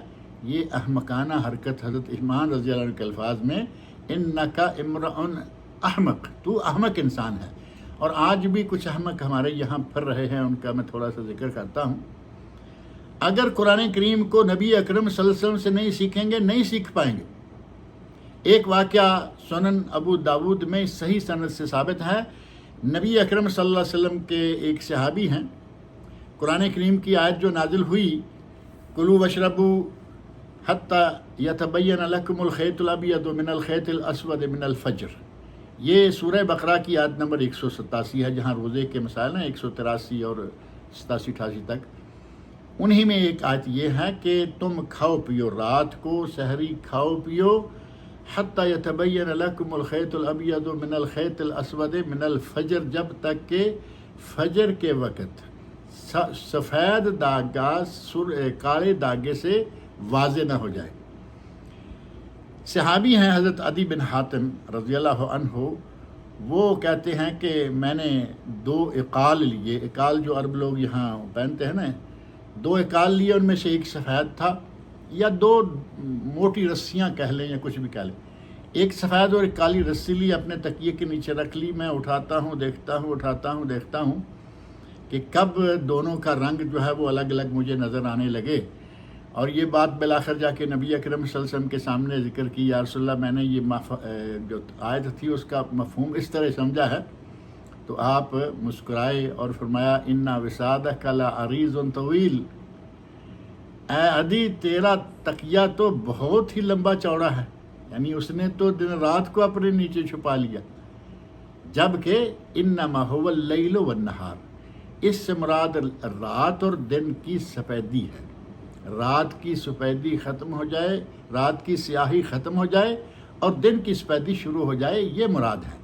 یہ احمقانہ حرکت حضرت عثمان رضی اللہ عنہ کے الفاظ میں اِنَّكَ امْرُؤٌ احمق، تو احمق انسان ہے۔ اور آج بھی کچھ احمق ہمارے یہاں پھر رہے ہیں، ان کا میں تھوڑا سا ذکر کرتا ہوں۔ اگر قرآن کریم کو نبی اکرم صلی اللہ علیہ وسلم سے نہیں سیکھیں گے، نہیں سیکھ پائیں گے۔ ایک واقعہ سنن ابو داود میں صحیح سند سے ثابت ہے، نبی اکرم صلی اللہ علیہ وسلم کے ایک صحابی ہیں، قرآن کریم کی آیت جو نازل ہوئی کلوا واشربوا حتی یتبین لکم الخیط الابیض من الخیط الاسود من الفجر، یہ سورہ بقرہ کی آیت نمبر 187 ہے، جہاں روزے کے مسائل ہیں 183 اور 87-88 تک۔ انہی میں ایک آیت یہ ہے کہ تم کھاؤ پیو، رات کو سحری کھاؤ پیو، حتی یتبین لکم الخیط الابیض من الخیط الاسود من الفجر، جب تک کہ فجر کے وقت سفید داغا کالے داغے سے واضح نہ ہو جائے۔ صحابی ہیں حضرت عدی بن حاتم رضی اللہ عنہ، وہ کہتے ہیں کہ میں نے 2 اقال لیے، اقال جو عرب لوگ یہاں پہنتے ہیں نا، 2 اقال لیے، ان میں سے ایک سفید تھا، یا 2 موٹی رسیاں کہہ لیں یا کچھ بھی کہہ لیں، ایک سفید اور ایک کالی رسی لی، اپنے تکیے کے نیچے رکھ لی، میں اٹھاتا ہوں دیکھتا ہوں کہ کب دونوں کا رنگ جو ہے وہ الگ الگ مجھے نظر آنے لگے، اور یہ بات بالآخر جا کے نبی اکرم صلی اللہ علیہ وسلم کے سامنے ذکر کی، یا رسول اللہ میں نے یہ جو آیت تھی اس کا مفہوم اس طرح سمجھا ہے، تو آپ مسکرائے اور فرمایا اِنَّ وِسَادَكَ لَعَرِيضٌ طویل، اے عدی تیرا تکیہ تو بہت ہی لمبا چوڑا ہے، یعنی اس نے تو دن رات کو اپنے نیچے چھپا لیا، جبکہ انما هو اللیل والنہار، اس سے مراد رات اور دن کی سفیدی ہے، رات کی سفیدی ختم ہو جائے، رات کی سیاہی ختم ہو جائے اور دن کی سفیدی شروع ہو جائے، یہ مراد ہے۔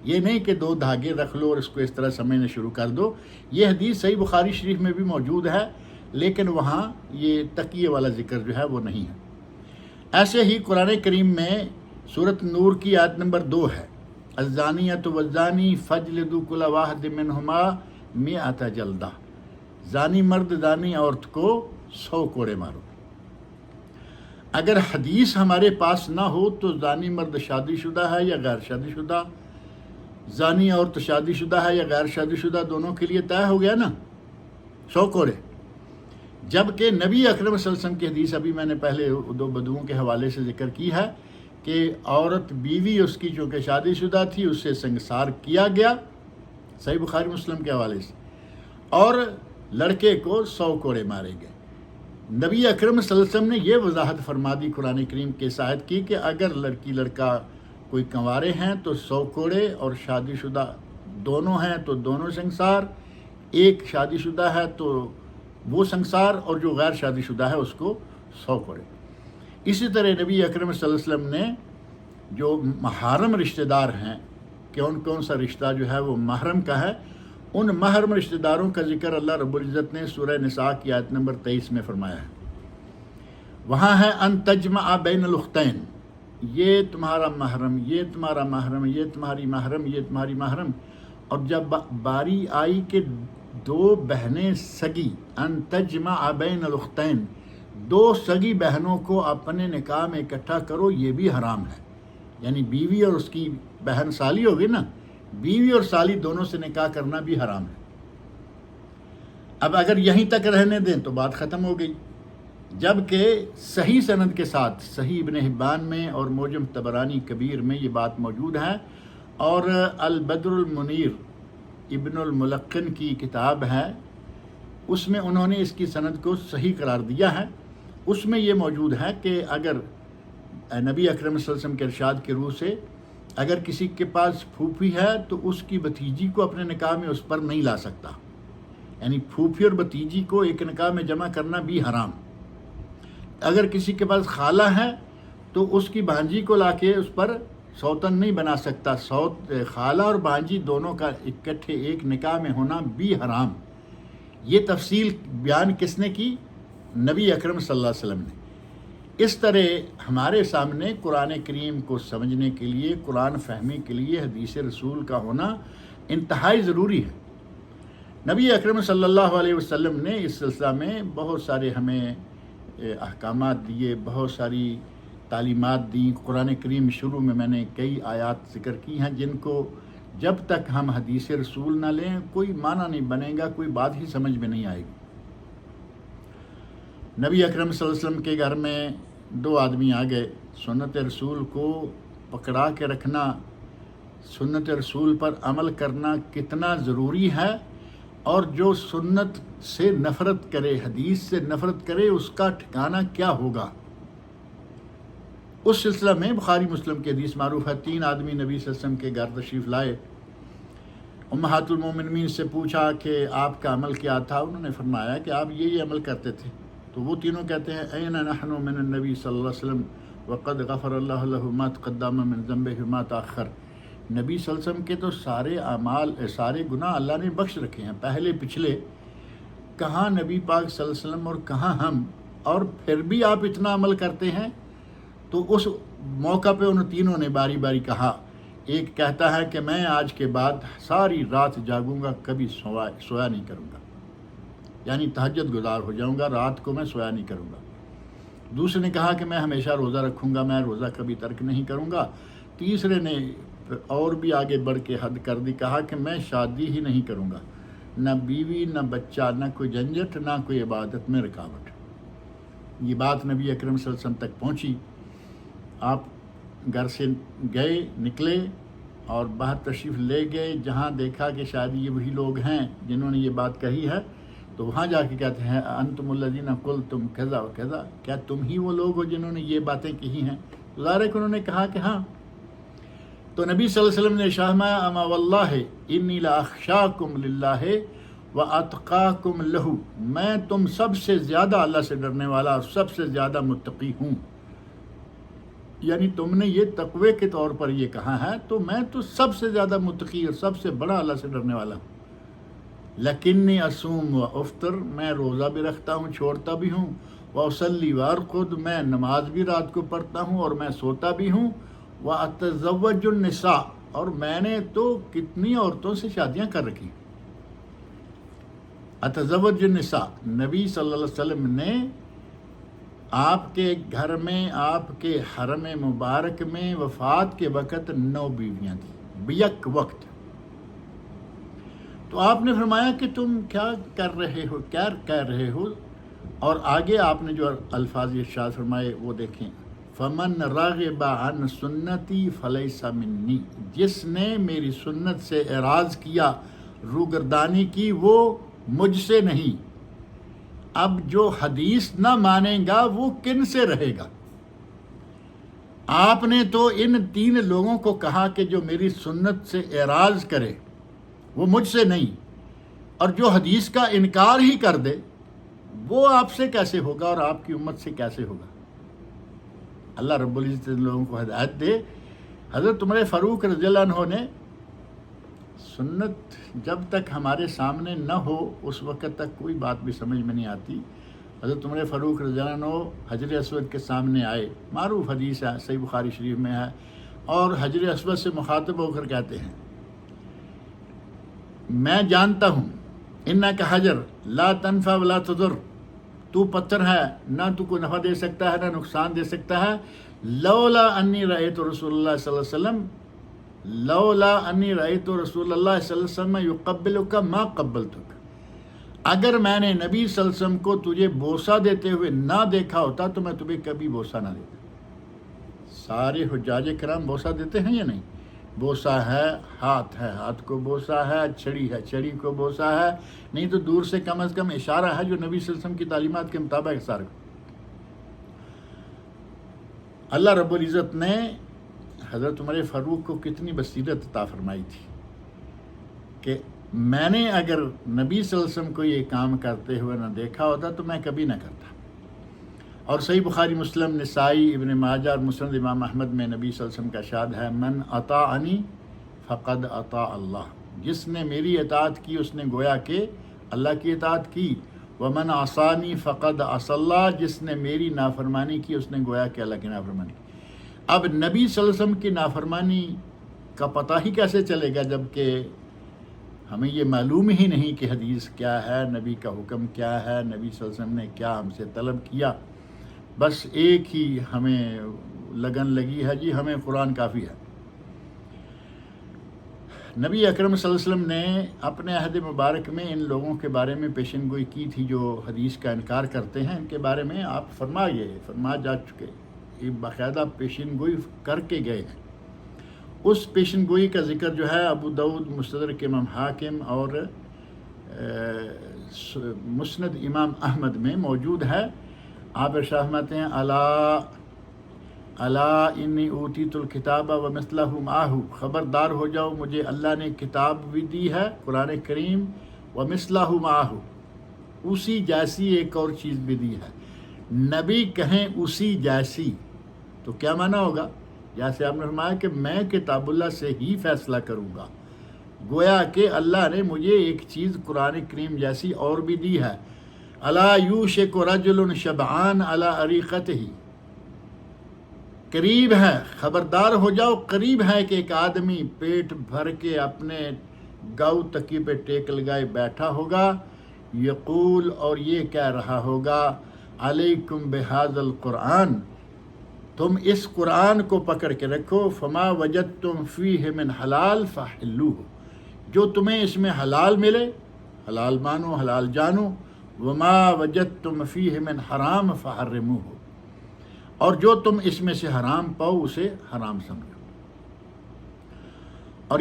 یہ نہیں کہ 2 دھاگے رکھ لو اور اس کو اس طرح سمجھنا شروع کر دو۔ یہ حدیث صحیح بخاری شریف میں بھی موجود ہے، لیکن وہاں یہ تقیے والا ذکر جو ہے وہ نہیں ہے۔ ایسے ہی قرآن کریم میں سورۃ نور کی آیت نمبر 2 ہے، الزانیۃ والزانی فاجلدوا کل واحد منہما 100 جلدہ، زانی مرد زانی عورت کو 100 کوڑے مارو۔ اگر حدیث ہمارے پاس نہ ہو تو زانی مرد شادی شدہ ہے یا غیر شادی شدہ، زانی عورت شادی شدہ ہے یا غیر شادی شدہ، دونوں کے لیے طے ہو گیا نا 100 کوڑے۔ جبکہ نبی اکرم صلی اللہ علیہ وسلم کی حدیث ابھی میں نے پہلے 2 بدوؤں کے حوالے سے ذکر کی ہے کہ عورت بیوی اس کی چونکہ شادی شدہ تھی، اس سے سنگسار کیا گیا، صحیح بخاری مسلم کے حوالے سے، اور لڑکے کو 100 کوڑے مارے گئے۔ نبی اکرم صلی اللہ علیہ وسلم نے یہ وضاحت فرما دی قرآن کریم کے آیت کی کہ اگر لڑکی لڑکا کوئی کنوارے ہیں تو 100 کوڑے، اور شادی شدہ دونوں ہیں تو دونوں سنگسار، ایک شادی شدہ ہے تو وہ سنگسار، اور جو غیر شادی شدہ ہے اس کو 100 کوڑے۔ اسی طرح نبی اکرم صلی اللہ علیہ وسلم نے جو محرم رشتہ دار ہیں، کون سا رشتہ جو ہے وہ محرم کا ہے، ان محرم رشتہ داروں کا ذکر اللہ رب العزت نے سورہ نساء کی آیت نمبر 23 میں فرمایا ہے۔ وہاں ہے ان تجمع بین الاختین، یہ تمہارا محرم، یہ تمہارا محرم، یہ تمہاری محرم، یہ تمہاری محرم، اور جب باری آئی کہ 2 بہنیں سگی، ان تجمع بین الاختین، 2 سگی بہنوں کو اپنے نکاح میں اکٹھا کرو، یہ بھی حرام ہے، یعنی بیوی اور اس کی بہن سالی ہوگی نا، بیوی اور سالی دونوں سے نکاح کرنا بھی حرام ہے۔ اب اگر یہیں تک رہنے دیں تو بات ختم ہو گئی، جبکہ صحیح سند کے ساتھ صحیح ابن حبان میں اور معجم طبرانی کبیر میں یہ بات موجود ہے، اور البدر المنیر ابن الملقن کی کتاب ہے، اس میں انہوں نے اس کی سند کو صحیح قرار دیا ہے۔ اس میں یہ موجود ہے کہ اگر نبی اکرم صلی اللہ علیہ وسلم کے ارشاد کے روح سے اگر کسی کے پاس پھوپھی ہے تو اس کی بھتیجی کو اپنے نکاح میں اس پر نہیں لا سکتا، یعنی پھوپھی اور بھتیجی کو ایک نکاح میں جمع کرنا بھی حرام۔ اگر کسی کے پاس خالہ ہے تو اس کی بھانجی کو لا کے اس پر سوتن نہیں بنا سکتا، خالہ اور بھانجی دونوں کا اکٹھے ایک نکاح میں ہونا بھی حرام۔ یہ تفصیل بیان کس نے کی؟ نبی اکرم صلی اللہ علیہ وسلم نے۔ اس طرح ہمارے سامنے قرآن کریم کو سمجھنے کے لیے، قرآن فہمی کے لیے حدیث رسول کا ہونا انتہائی ضروری ہے۔ نبی اکرم صلی اللہ علیہ وسلم نے اس سلسلہ میں بہت سارے ہمیں احکامات دیے، بہت ساری تعلیمات دیں۔ قرآن کریم شروع میں نے کئی آیات ذکر کی ہیں جن کو جب تک ہم حدیث رسول نہ لیں کوئی معنی نہیں بنے گا، کوئی بات ہی سمجھ میں نہیں آئے گی۔ نبی اکرم صلی اللہ علیہ وسلم کے گھر میں 2 آدمی آ گئے، سنت رسول کو پکڑا کے رکھنا، سنت رسول پر عمل کرنا کتنا ضروری ہے، اور جو سنت سے نفرت کرے، حدیث سے نفرت کرے، اس کا ٹھکانہ کیا ہوگا۔ اس سلسلہ میں بخاری مسلم کی حدیث معروف ہے، 3 آدمی نبی صلی اللہ علیہ وسلم کے گھر تشریف لائے۔ امہات المومنین سے پوچھا کہ آپ کا عمل کیا تھا؟ انہوں نے فرمایا کہ آپ یہ عمل کرتے تھے۔ تو وہ تینوں کہتے ہیں این نحن من النبی صلی اللہ علیہ وسلم وقد غفر اللہ له ما تقدم من ذنبه ما تاخر۔ نبی صلی اللہ علیہ وسلم کے تو سارے اعمال، سارے گناہ اللہ نے بخش رکھے ہیں، پہلے پچھلے۔ کہاں نبی پاک صلی اللہ علیہ وسلم اور کہاں ہم، اور پھر بھی آپ اتنا عمل کرتے ہیں۔ تو اس موقع پہ ان تینوں نے باری باری کہا۔ ایک کہتا ہے کہ میں آج کے بعد ساری رات جاگوں گا، کبھی سویا نہیں کروں گا، یعنی تہجد گزار ہو جاؤں گا، رات کو میں سویا نہیں کروں گا۔ دوسرے نے کہا کہ میں ہمیشہ روزہ رکھوں گا، میں روزہ کبھی ترک نہیں کروں گا۔ تیسرے نے اور بھی آگے بڑھ کے حد کر دی، کہا کہ میں شادی ہی نہیں کروں گا، نہ بیوی نہ بچہ، نہ کوئی جھنجھٹ، نہ کوئی عبادت میں رکاوٹ۔ یہ بات نبی اکرم صلی اللہ علیہ وسلم تک پہنچی۔ آپ گھر سے گئے، نکلے اور باہر تشریف لے گئے، جہاں دیکھا کہ شاید یہ وہی لوگ ہیں جنہوں نے یہ بات کہی ہے، تو وہاں جا کے کہتے ہیں انتم الذین قلتم کذا و کذا، کیا تم ہی وہ لوگ ہو جنہوں نے یہ باتیں کہی ہیں؟ تو ظاہر ہے کہ انہوں نے کہا کہ ہاں۔ تو نبی صلی اللہ علیہ وسلم نے ارشاد فرمایا اما واللہ انی لاخشاکم للہ واتقاکم لہ، میں تم سب سے زیادہ اللہ سے ڈرنے والا اور سب سے زیادہ متقی ہوں۔ یعنی تم نے یہ تقوی کے طور پر یہ کہا ہے، تو میں تو سب سے زیادہ متقی اور سب سے بڑا اللہ سے ڈرنے والا ہوں۔ لیکنی اصوم و افطر، میں روزہ بھی رکھتا ہوں، چھوڑتا بھی ہوں، واصلی وارقد، میں نماز بھی رات کو پڑھتا ہوں اور میں سوتا بھی ہوں، واتزوج النساء، اور میں نے تو کتنی عورتوں سے شادیاں کر رکھی۔ اتزوج النساء، نبی صلی اللہ علیہ وسلم نے آپ کے گھر میں، آپ کے حرم مبارک میں وفات کے وقت 9 بیویاں تھیں بیک وقت۔ تو آپ نے فرمایا کہ تم کیا کر رہے ہو، کیا کہہ رہے ہو، اور آگے آپ نے جو الفاظ ارشاد فرمائے وہ دیکھیں، فمن راغب عن سنتی فلیس منی، جس نے میری سنت سے اعراض کیا، روگردانی کی، وہ مجھ سے نہیں۔ اب جو حدیث نہ مانے گا وہ کن سے رہے گا؟ آپ نے تو ان 3 لوگوں کو کہا کہ جو میری سنت سے اعراض کرے وہ مجھ سے نہیں، اور جو حدیث کا انکار ہی کر دے وہ آپ سے کیسے ہوگا اور آپ کی امت سے کیسے ہوگا؟ اللہ رب العزت ان لوگوں کو ہدایت دے۔ حضرت عمر فاروق رضی اللہ عنہ نے سنت جب تک ہمارے سامنے نہ ہو اس وقت تک کوئی بات بھی سمجھ میں نہیں آتی۔ حضرت عمر فاروق رضی اللہ عنہ حجر اسود کے سامنے آئے، معروف حدیث ہے، صحیح بخاری شریف میں ہے، اور حجر اسود سے مخاطب ہو کر کہتے ہیں میں جانتا ہوں انک حجر لا تنفع ولا تضر، تو پتھر ہے، نہ تو کو نفع دے سکتا ہے نہ نقصان دے سکتا ہے، لولا انی رأیت رسول اللہ صلی اللہ علیہ وسلم لولا انی رأیت رسول اللہ صلی اللہ علیہ وسلم یقبلک ما قبلتک، اگر میں نے نبی صلی اللہ علیہ وسلم کو تجھے بوسہ دیتے ہوئے نہ دیکھا ہوتا تو میں تمہیں کبھی بوسہ نہ دیتا۔ سارے حجاج کرام بوسہ دیتے ہیں یا نہیں؟ بوسہ ہے، ہاتھ کو بوسہ ہے، چھڑی کو بوسہ ہے، نہیں تو دور سے کم از کم اشارہ ہے جو نبی صلی اللہ علیہ وسلم کی تعلیمات کے مطابق اشارہ۔ اللہ رب العزت نے حضرت عمر فاروق کو کتنی بصیرت عطا فرمائی تھی کہ میں نے اگر نبی صلی اللہ علیہ وسلم کو یہ کام کرتے ہوئے نہ دیکھا ہوتا تو میں کبھی نہ کرتا۔ اور صحیح بخاری، مسلم، نسائی، ابن ماجہ اور مسند امام احمد میں نبی صلی اللہ علیہ وسلم کا ارشاد ہے، من اطاعنی فقد اطاع اللہ، جس نے میری اطاعت کی اس نے گویا کہ اللہ کی اطاعت کی، ومن عصانی فقد عصى اللہ، جس نے میری نافرمانی کی اس نے گویا کہ اللہ کی نافرمانی کی۔ اب نبی صلی اللہ علیہ وسلم کی نافرمانی کا پتہ ہی کیسے چلے گا جب کہ ہمیں یہ معلوم ہی نہیں کہ حدیث کیا ہے، نبی کا حکم کیا ہے، نبی صلی اللہ علیہ وسلم نے کیا ہم سے طلب کیا۔ بس ایک ہی ہمیں لگن لگی ہے، جی ہمیں قرآن کافی ہے۔ نبی اکرم صلی اللہ علیہ وسلم نے اپنے عہد مبارک میں ان لوگوں کے بارے میں پیشن گوئی کی تھی جو حدیث کا انکار کرتے ہیں، ان کے بارے میں آپ فرما جا چکے، یہ باقاعدہ پیشن گوئی کر کے گئے ہیں۔ اس پیشن گوئی کا ذکر جو ہے ابو داؤد، مستدرک امام حاکم اور مسند امام احمد میں موجود ہے۔ آپ ارشاد فرماتے ہیں، الا انی اوتیت الکتاب ومثلہ معہ، خبردار ہو جاؤ مجھے اللہ نے کتاب بھی دی ہے، قرآن کریم، ومثلہ معہ، اسی جیسی ایک اور چیز بھی دی ہے۔ نبی کہیں اسی جیسی تو کیا معنی ہوگا؟ جیسے آپ نے فرمایا کہ میں کتاب اللہ سے ہی فیصلہ کروں گا، گویا کہ اللہ نے مجھے ایک چیز قرآن کریم جیسی اور بھی دی ہے۔ الا یوشک رجل شبعان علی اریقتہ، قریب ہے، خبردار ہو جاؤ، قریب ہے کہ ایک آدمی پیٹ بھر کے اپنے گاؤں تکی پہ ٹیک لگائے بیٹھا ہوگا، یقول، اور یہ کہہ رہا ہوگا، علیکم بہذا القرآن، تم اس قرآن کو پکڑ کے رکھو، فما وجدتم فیہ من حلال فحلوہ، جو تمہیں اس میں حلال ملے حلال مانو، حلال جانو، وما وجدتم فیہ من حرام فحرموہ، اور جو تم اس میں سے حرام پاؤ اسے حرام سمجھو۔ اور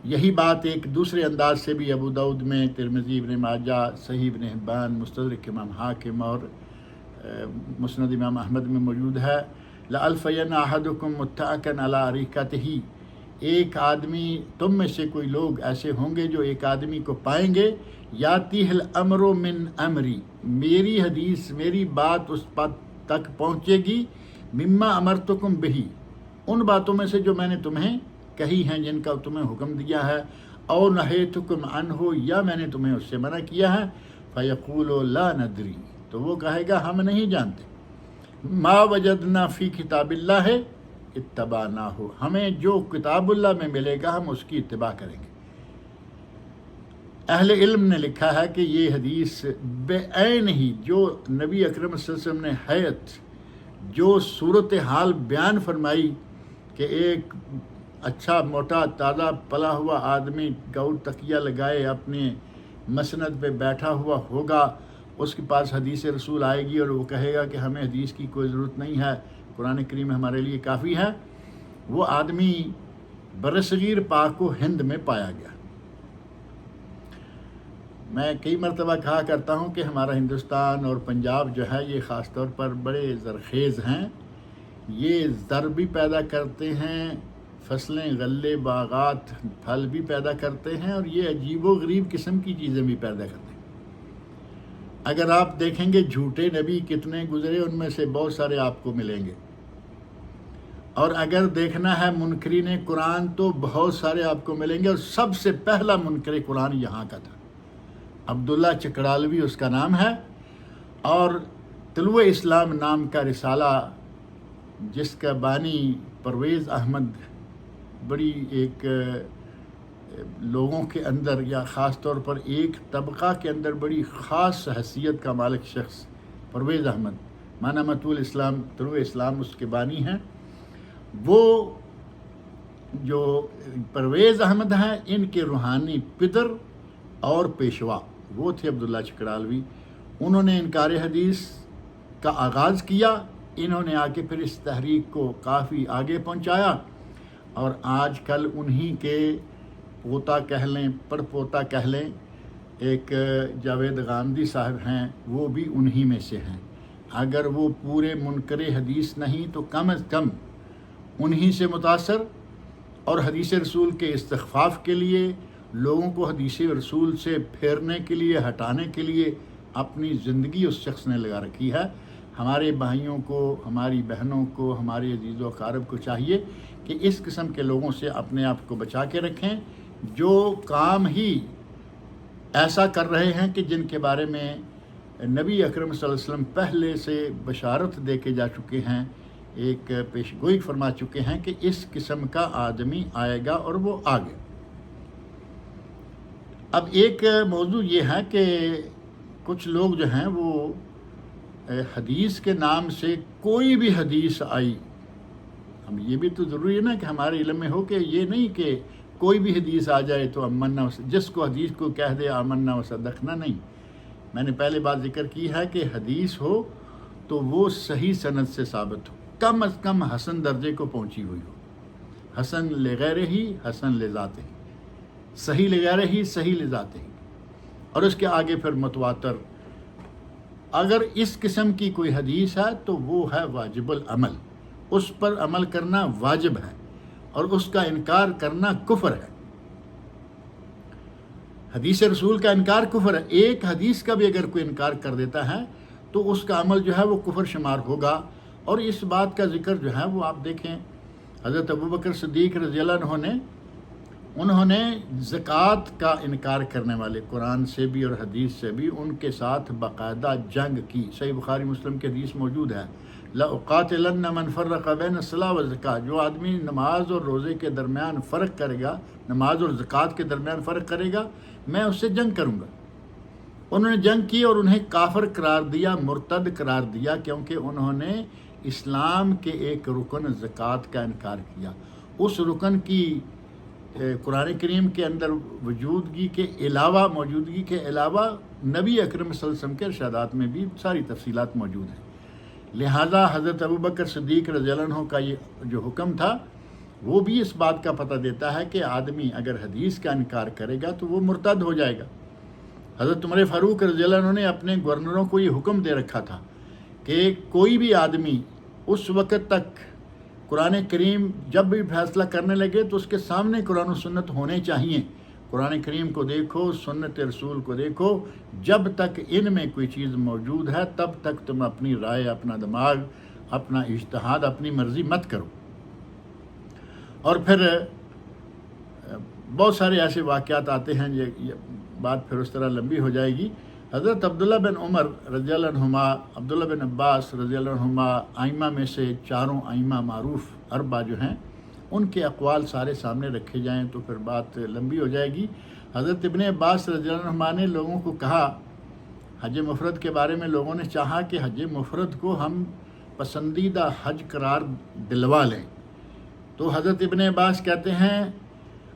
یہی بات ایک دوسرے انداز سے بھی ابو داؤد میں، ترمذی، ابن ماجہ، صحیح ابن حبان، مستدرک امام حاکم اور مسند امام احمد میں موجود ہے۔ لألفین احدکم متکئا علی اریکتہ، ایک آدمی تم میں سے کوئی لوگ ایسے ہوں گے جو ایک آدمی کو پائیں گے، یاتیہ الامر من امری، میری حدیث، میری بات اس بات تک پہنچے گی، مما امرتکم بہی، ان باتوں میں سے جو میں نے تمہیں کہی ہیں، جن کا تمہیں حکم دیا ہے، او نہیتکم عنہ، یا میں نے تمہیں اس سے منع کیا ہے، فیقول لا ندری، تو وہ کہے گا ہم نہیں جانتے، ما وجدنا فی کتاب اللہ اتبعناہ، ہمیں جو کتاب اللہ میں ملے گا ہم اس کی اتباع کریں گے۔ اہل علم نے لکھا ہے کہ یہ حدیث بے عین ہی جو نبی اکرم صلی اللہ علیہ وسلم نے حیات، جو صورتحال بیان فرمائی کہ ایک اچھا موٹا تازہ پلا ہوا آدمی گاؤں تکیہ لگائے اپنے مسند پہ بیٹھا ہوا ہوگا، اس کے پاس حدیث رسول آئے گی اور وہ کہے گا کہ ہمیں حدیث کی کوئی ضرورت نہیں ہے، قرآن کریم ہمارے لیے کافی ہے، وہ آدمی برصغیر پاک و ہند میں پایا گیا۔ میں کئی مرتبہ کہا کرتا ہوں کہ ہمارا ہندوستان اور پنجاب جو ہے یہ خاص طور پر بڑے زرخیز ہیں، یہ زر بھی پیدا کرتے ہیں، فصلیں، غلے، باغات، پھل بھی پیدا کرتے ہیں، اور یہ عجیب و غریب قسم کی چیزیں بھی پیدا کرتے ہیں۔ اگر آپ دیکھیں گے جھوٹے نبی کتنے گزرے، ان میں سے بہت سارے آپ کو ملیں گے، اور اگر دیکھنا ہے منکرین قرآن تو بہت سارے آپ کو ملیں گے، اور سب سے پہلا منکر قرآن یہاں کا تھا، عبداللہ چکڑالوی اس کا نام ہے، اور طلوع اسلام نام کا رسالہ جس کا بانی پرویز احمد، بڑی ایک لوگوں کے اندر یا خاص طور پر ایک طبقہ کے اندر بڑی خاص حیثیت کا مالک شخص پرویز احمد، معنی طلوع اسلام اس کے بانی ہیں، وہ جو پرویز احمد ہیں ان کے روحانی پدر اور پیشوا وہ تھے عبداللہ چکڑالوی. انہوں نے انکار حدیث کا آغاز کیا. انہوں نے آ کے پھر اس تحریک کو کافی آگے پہنچایا اور آج کل انہی کے پوتا کہہ لیں پڑ پوتا کہہ لیں ایک جاوید غامدی صاحب ہیں وہ بھی انہی میں سے ہیں. اگر وہ پورے منکر حدیث نہیں تو کم از کم انہی سے متاثر اور حدیث رسول کے استخفاف کے لیے لوگوں کو حدیث رسول سے پھیرنے کے لیے ہٹانے کے لیے اپنی زندگی اس شخص نے لگا رکھی ہے. ہمارے بھائیوں کو ہماری بہنوں کو ہمارے عزیز و اقارب کو چاہیے کہ اس قسم کے لوگوں سے اپنے آپ کو بچا کے رکھیں جو کام ہی ایسا کر رہے ہیں کہ جن کے بارے میں نبی اکرم صلی اللہ علیہ وسلم پہلے سے بشارت دے کے جا چکے ہیں, ایک پیش گوئی فرما چکے ہیں کہ اس قسم کا آدمی آئے گا اور وہ آ گیا. اب ایک موضوع یہ ہے کہ کچھ لوگ جو ہیں وہ حدیث کے نام سے کوئی بھی حدیث آئی, اب یہ بھی تو ضروری ہے نا کہ ہمارے علم میں ہو کہ یہ نہیں کہ کوئی بھی حدیث آ جائے تو آمنا جس کو حدیث کو کہہ دے آمنا وصدقنا نہیں. میں نے پہلے بات ذکر کی ہے کہ حدیث ہو تو وہ صحیح سند سے ثابت ہو, کم از کم حسن درجے کو پہنچی ہوئی ہو, حسن لغیرہ ہی حسن لذاتہ ہی, صحیح لغیرہ ہی صحیح لذاتہ ہی, اور اس کے آگے پھر متواتر. اگر اس قسم کی کوئی حدیث ہے تو وہ ہے واجب العمل, اس پر عمل کرنا واجب ہے اور اس کا انکار کرنا کفر ہے. حدیث رسول کا انکار کفر ہے. ایک حدیث کا بھی اگر کوئی انکار کر دیتا ہے تو اس کا عمل جو ہے وہ کفر شمار ہوگا. اور اس بات کا ذکر جو ہے وہ آپ دیکھیں حضرت ابوبکر صدیق رضی اللہ عنہ نے انہوں نے زکوٰۃ کا انکار کرنے والے قرآن سے بھی اور حدیث سے بھی ان کے ساتھ باقاعدہ جنگ کی. صحیح بخاری مسلم کی حدیث موجود ہے, لَأُقَاتِلَنَّ مَنْ فَرَّقَ بَيْنَ الصَّلَاةِ وَالزَّكَاةِ, جو آدمی نماز اور روزے کے درمیان فرق کرے گا, نماز اور زکوٰۃ کے درمیان فرق کرے گا, میں اس سے جنگ کروں گا. انہوں نے جنگ کی اور انہیں کافر قرار دیا, مرتد قرار دیا, کیونکہ انہوں نے اسلام کے ایک رکن زکوٰۃ کا انکار کیا. اس رکن کی قرآن کریم کے اندر موجودگی کے علاوہ نبی اکرم صلی اللہ علیہ وسلم کے ارشادات میں بھی ساری تفصیلات موجود ہیں. لہذا حضرت ابوبکر صدیق رضی اللہ عنہ کا یہ جو حکم تھا وہ بھی اس بات کا پتہ دیتا ہے کہ آدمی اگر حدیث کا انکار کرے گا تو وہ مرتد ہو جائے گا. حضرت عمر فاروق رضی اللہ عنہ نے اپنے گورنروں کو یہ حکم دے رکھا تھا کہ کوئی بھی آدمی اس وقت تک قرآن کریم جب بھی فیصلہ کرنے لگے تو اس کے سامنے قرآن و سنت ہونے چاہیے. قرآن کریم کو دیکھو, سنت رسول کو دیکھو, جب تک ان میں کوئی چیز موجود ہے تب تک تم اپنی رائے, اپنا دماغ, اپنا اجتہاد, اپنی مرضی مت کرو. اور پھر بہت سارے ایسے واقعات آتے ہیں, یہ بات پھر اس طرح لمبی ہو جائے گی. حضرت عبداللہ بن عمر رضی اللہ عنہما, عبداللہ بن عباس رضی اللہ عنہما, ائمہ میں سے چاروں ائمہ معروف اربعہ جو ہیں ان کے اقوال سارے سامنے رکھے جائیں تو پھر بات لمبی ہو جائے گی. حضرت ابن عباس رضی اللہ عنہما نے لوگوں کو کہا, حج مفرد کے بارے میں لوگوں نے چاہا کہ حج مفرد کو ہم پسندیدہ حج قرار دلوا لیں, تو حضرت ابن عباس کہتے ہیں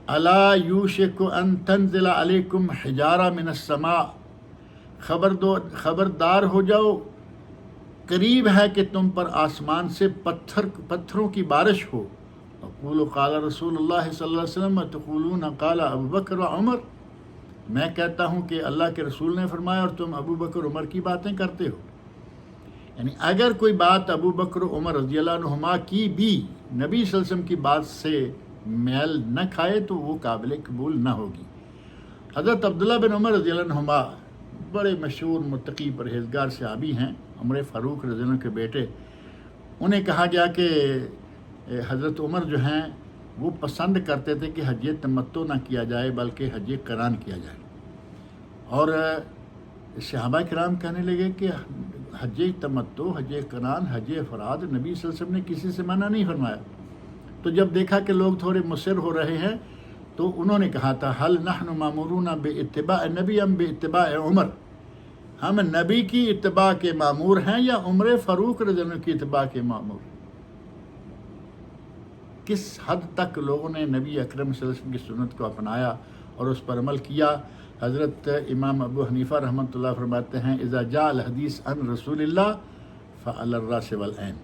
الا یوشک ان تنزل علیکم حجارہ من السماء, خبردار ہو جاؤ, قریب ہے کہ تم پر آسمان سے پتھروں کی بارش ہو. اقول قال رسول اللہ صلی اللہ علیہ وسلم تقولون قال ابو بکر و عمر, میں کہتا ہوں کہ اللہ کے رسول نے فرمایا اور تم ابو بکر عمر کی باتیں کرتے ہو. یعنی اگر کوئی بات ابو بکر عمر رضی اللہ عنہما کی بھی نبی صلی اللہ علیہ وسلم کی بات سے میل نہ کھائے تو وہ قابل قبول نہ ہوگی. حضرت عبداللہ بن عمر رضی اللہ عنہما بڑے مشہور متقی پرہیزگار صحابی ہیں, عمر فاروق رضی اللہ عنہ کے بیٹے. انہیں کہا گیا کہ حضرت عمر جو ہیں وہ پسند کرتے تھے کہ حج تمتع نہ کیا جائے بلکہ حج قران کیا جائے, اور صحابہ کرام کہنے لگے کہ حج تمتع, حج قران, حج افراد نبی صلی اللہ علیہ وسلم نے کسی سے منع نہیں فرمایا. تو جب دیکھا کہ لوگ تھوڑے مصر ہو رہے ہیں تو انہوں نے کہا تھا حل نحن مامورون باتباع نبی ام باتباع عمر, ہم نبی کی اتباع کے مامور ہیں یا عمر فاروق رضی اللہ عنہ کی اتباع کے مامور. کس حد تک لوگوں نے نبی اکرم صلی اللہ علیہ وسلم کی سنت کو اپنایا اور اس پر عمل کیا۔ حضرت امام ابو حنیفہ رحمۃ اللہ فرماتے ہیں اذا جاء الحدیث عن رسول اللہ فعلی الراس والعین،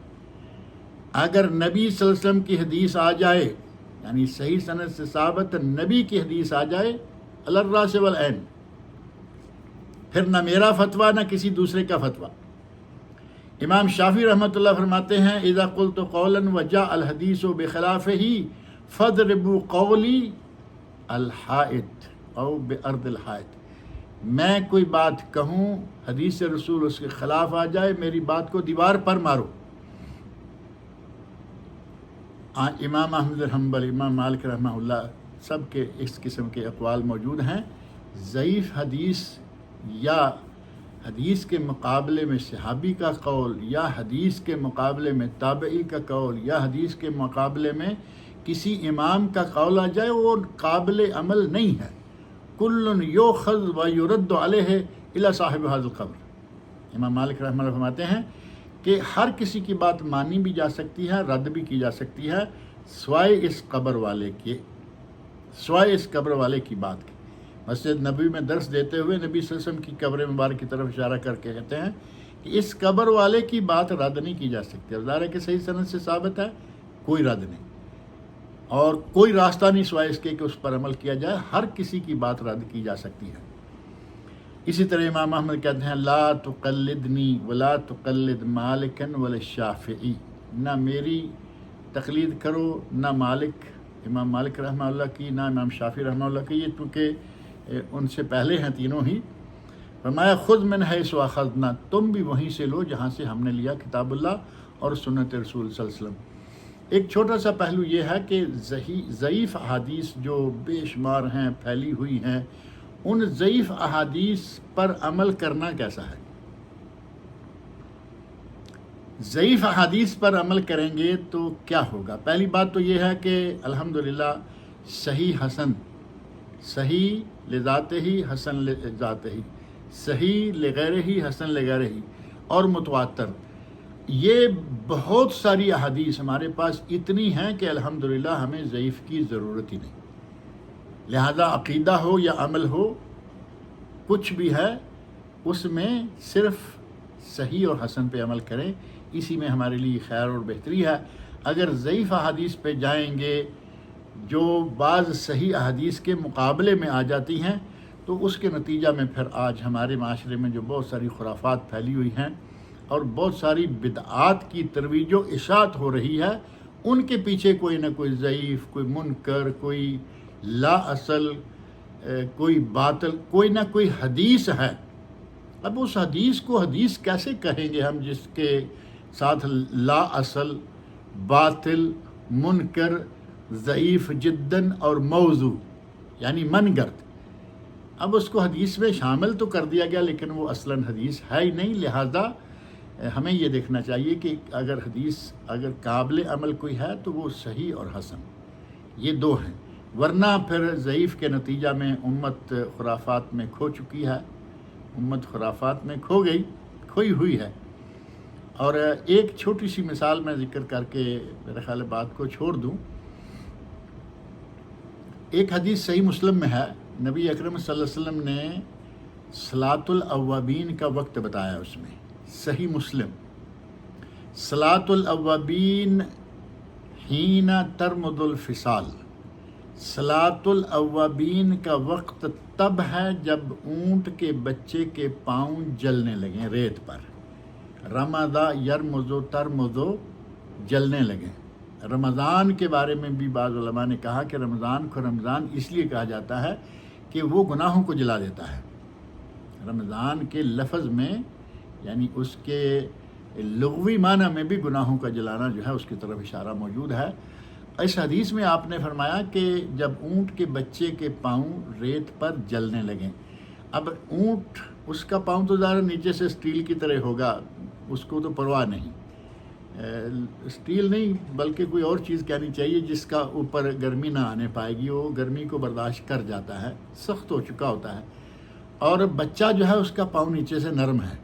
اگر نبی صلی اللہ علیہ وسلم کی حدیث آ جائے، یعنی صحیح سند سے ثابت نبی کی حدیث آ جائے، علی الراس والعین، پھر نہ میرا فتویٰ نہ کسی دوسرے کا فتویٰ۔ امام شافعی رحمۃ اللہ فرماتے ہیں اذا قلت قولا وجاء الحدیث بخلافہ فاضربوا قولی الحائط او بارض الحائط، میں کوئی بات کہوں حدیث رسول اس کے خلاف آ جائے، میری بات کو دیوار پر مارو۔ امام احمد بن حنبل، امام مالک رحمہ اللہ، سب کے اس قسم کے اقوال موجود ہیں۔ ضعیف حدیث یا حدیث کے مقابلے میں صحابی کا قول، یا حدیث کے مقابلے میں تابعی کا قول، یا حدیث کے مقابلے میں کسی امام کا قول آ جائے، وہ قابل عمل نہیں ہے۔ کل یؤخذ و یرد علیہ الی صاحب ھذا القبر، امام مالک رحمہ اللہ فرماتے ہیں کہ ہر کسی کی بات مانی بھی جا سکتی ہے، رد بھی کی جا سکتی ہے، سوائے اس قبر والے کی بات کے۔ مسجد نبوی میں درس دیتے ہوئے نبی صلی اللہ علیہ وسلم کی قبر مبارک کی طرف اشارہ کر کے کہتے ہیں کہ اس قبر والے کی بات رد نہیں کی جا سکتی۔ ظاہر ہے کہ صحیح سند سے ثابت ہے، کوئی رد نہیں، اور کوئی راستہ نہیں سوائے اس کے کہ اس پر عمل کیا جائے، ہر کسی کی بات رد کی جا سکتی ہے۔ اسی طرح امام احمد کہتے ہیں لا تقلدنی ولا تقلد مالکا ولا الشافعی، نہ میری تقلید کرو، نہ امام مالک رحمہ اللہ کی، نہ امام شافعی رحمہ اللہ کی، یہ چونکہ ان سے پہلے ہیں تینوں ہی۔ فرمایا خذ من حیث اخذنا، تم بھی وہیں سے لو جہاں سے ہم نے لیا، کتاب اللہ اور سنت رسول صلی اللہ علیہ وسلم۔ ایک چھوٹا سا پہلو یہ ہے کہ ضعیف احادیث جو بے شمار ہیں، پھیلی ہوئی ہیں، ان ضعیف احادیث پر عمل کرنا کیسا ہے؟ ضعیف احادیث پر عمل کریں گے تو کیا ہوگا؟ پہلی بات تو یہ ہے کہ الحمدللہ صحیح حسن، صحیح لذاتہ ہی حسن لذاتہ ہی، صحیح لغیرہ ہی حسن لغیرہ ہی، اور متواتر، یہ بہت ساری احادیث ہمارے پاس اتنی ہیں کہ الحمدللہ ہمیں ضعیف کی ضرورت ہی نہیں۔ لہذا عقیدہ ہو یا عمل ہو، کچھ بھی ہے، اس میں صرف صحیح اور حسن پہ عمل کریں، اسی میں ہمارے لیے خیر اور بہتری ہے۔ اگر ضعیف احادیث پہ جائیں گے جو بعض صحیح احادیث کے مقابلے میں آ جاتی ہیں، تو اس کے نتیجہ میں پھر آج ہمارے معاشرے میں جو بہت ساری خرافات پھیلی ہوئی ہیں اور بہت ساری بدعات کی ترویج و اشاعت ہو رہی ہے، ان کے پیچھے کوئی نہ کوئی ضعیف، کوئی منکر، کوئی لا اصل، کوئی باطل، کوئی نہ کوئی حدیث ہے۔ اب اس حدیث کو حدیث کیسے کہیں گے ہم جس کے ساتھ لا اصل، باطل، منکر، ضعیف جداً اور موضوع یعنی من گرد، اب اس کو حدیث میں شامل تو کر دیا گیا لیکن وہ اصلاً حدیث ہے ہی نہیں۔ لہذا ہمیں یہ دیکھنا چاہیے کہ اگر قابل عمل کوئی ہے تو وہ صحیح اور حسن، یہ دو ہیں، ورنہ پھر ضعیف کے نتیجہ میں امت خرافات میں کھو چکی ہے، امت خرافات میں کھوئی ہوئی ہے۔ اور ایک چھوٹی سی مثال میں ذکر کر کے میرے خیال بات کو چھوڑ دوں۔ ایک حدیث صحیح مسلم میں ہے، نبی اکرم صلی اللہ علیہ وسلم نے صلاۃ الاوابین کا وقت بتایا، اس میں صحیح مسلم، صلاۃ الاوابین حین ترمد الفصال، صلاۃ الاوابین کا وقت تب ہے جب اونٹ کے بچے کے پاؤں جلنے لگیں ریت پر، رمضا یرمزو ترمزو، جلنے لگیں۔ رمضان کے بارے میں بھی بعض علماء نے کہا کہ رمضان کو رمضان اس لیے کہا جاتا ہے کہ وہ گناہوں کو جلا دیتا ہے۔ رمضان کے لفظ میں یعنی اس کے لغوی معنی میں بھی گناہوں کا جلانا جو ہے اس کی طرف اشارہ موجود ہے۔ اس حدیث میں آپ نے فرمایا کہ جب اونٹ کے بچے کے پاؤں ریت پر جلنے لگیں، اب اونٹ اس کا پاؤں تو ظاہر نیچے سے اسٹیل کی طرح ہوگا، اس کو تو پرواہ نہیں، اسٹیل نہیں بلکہ کوئی اور چیز کہنی چاہیے جس کا اوپر گرمی نہ آنے پائے گی، وہ گرمی کو برداشت کر جاتا ہے، سخت ہو چکا ہوتا ہے، اور بچہ جو ہے اس کا پاؤں نیچے سے نرم ہے،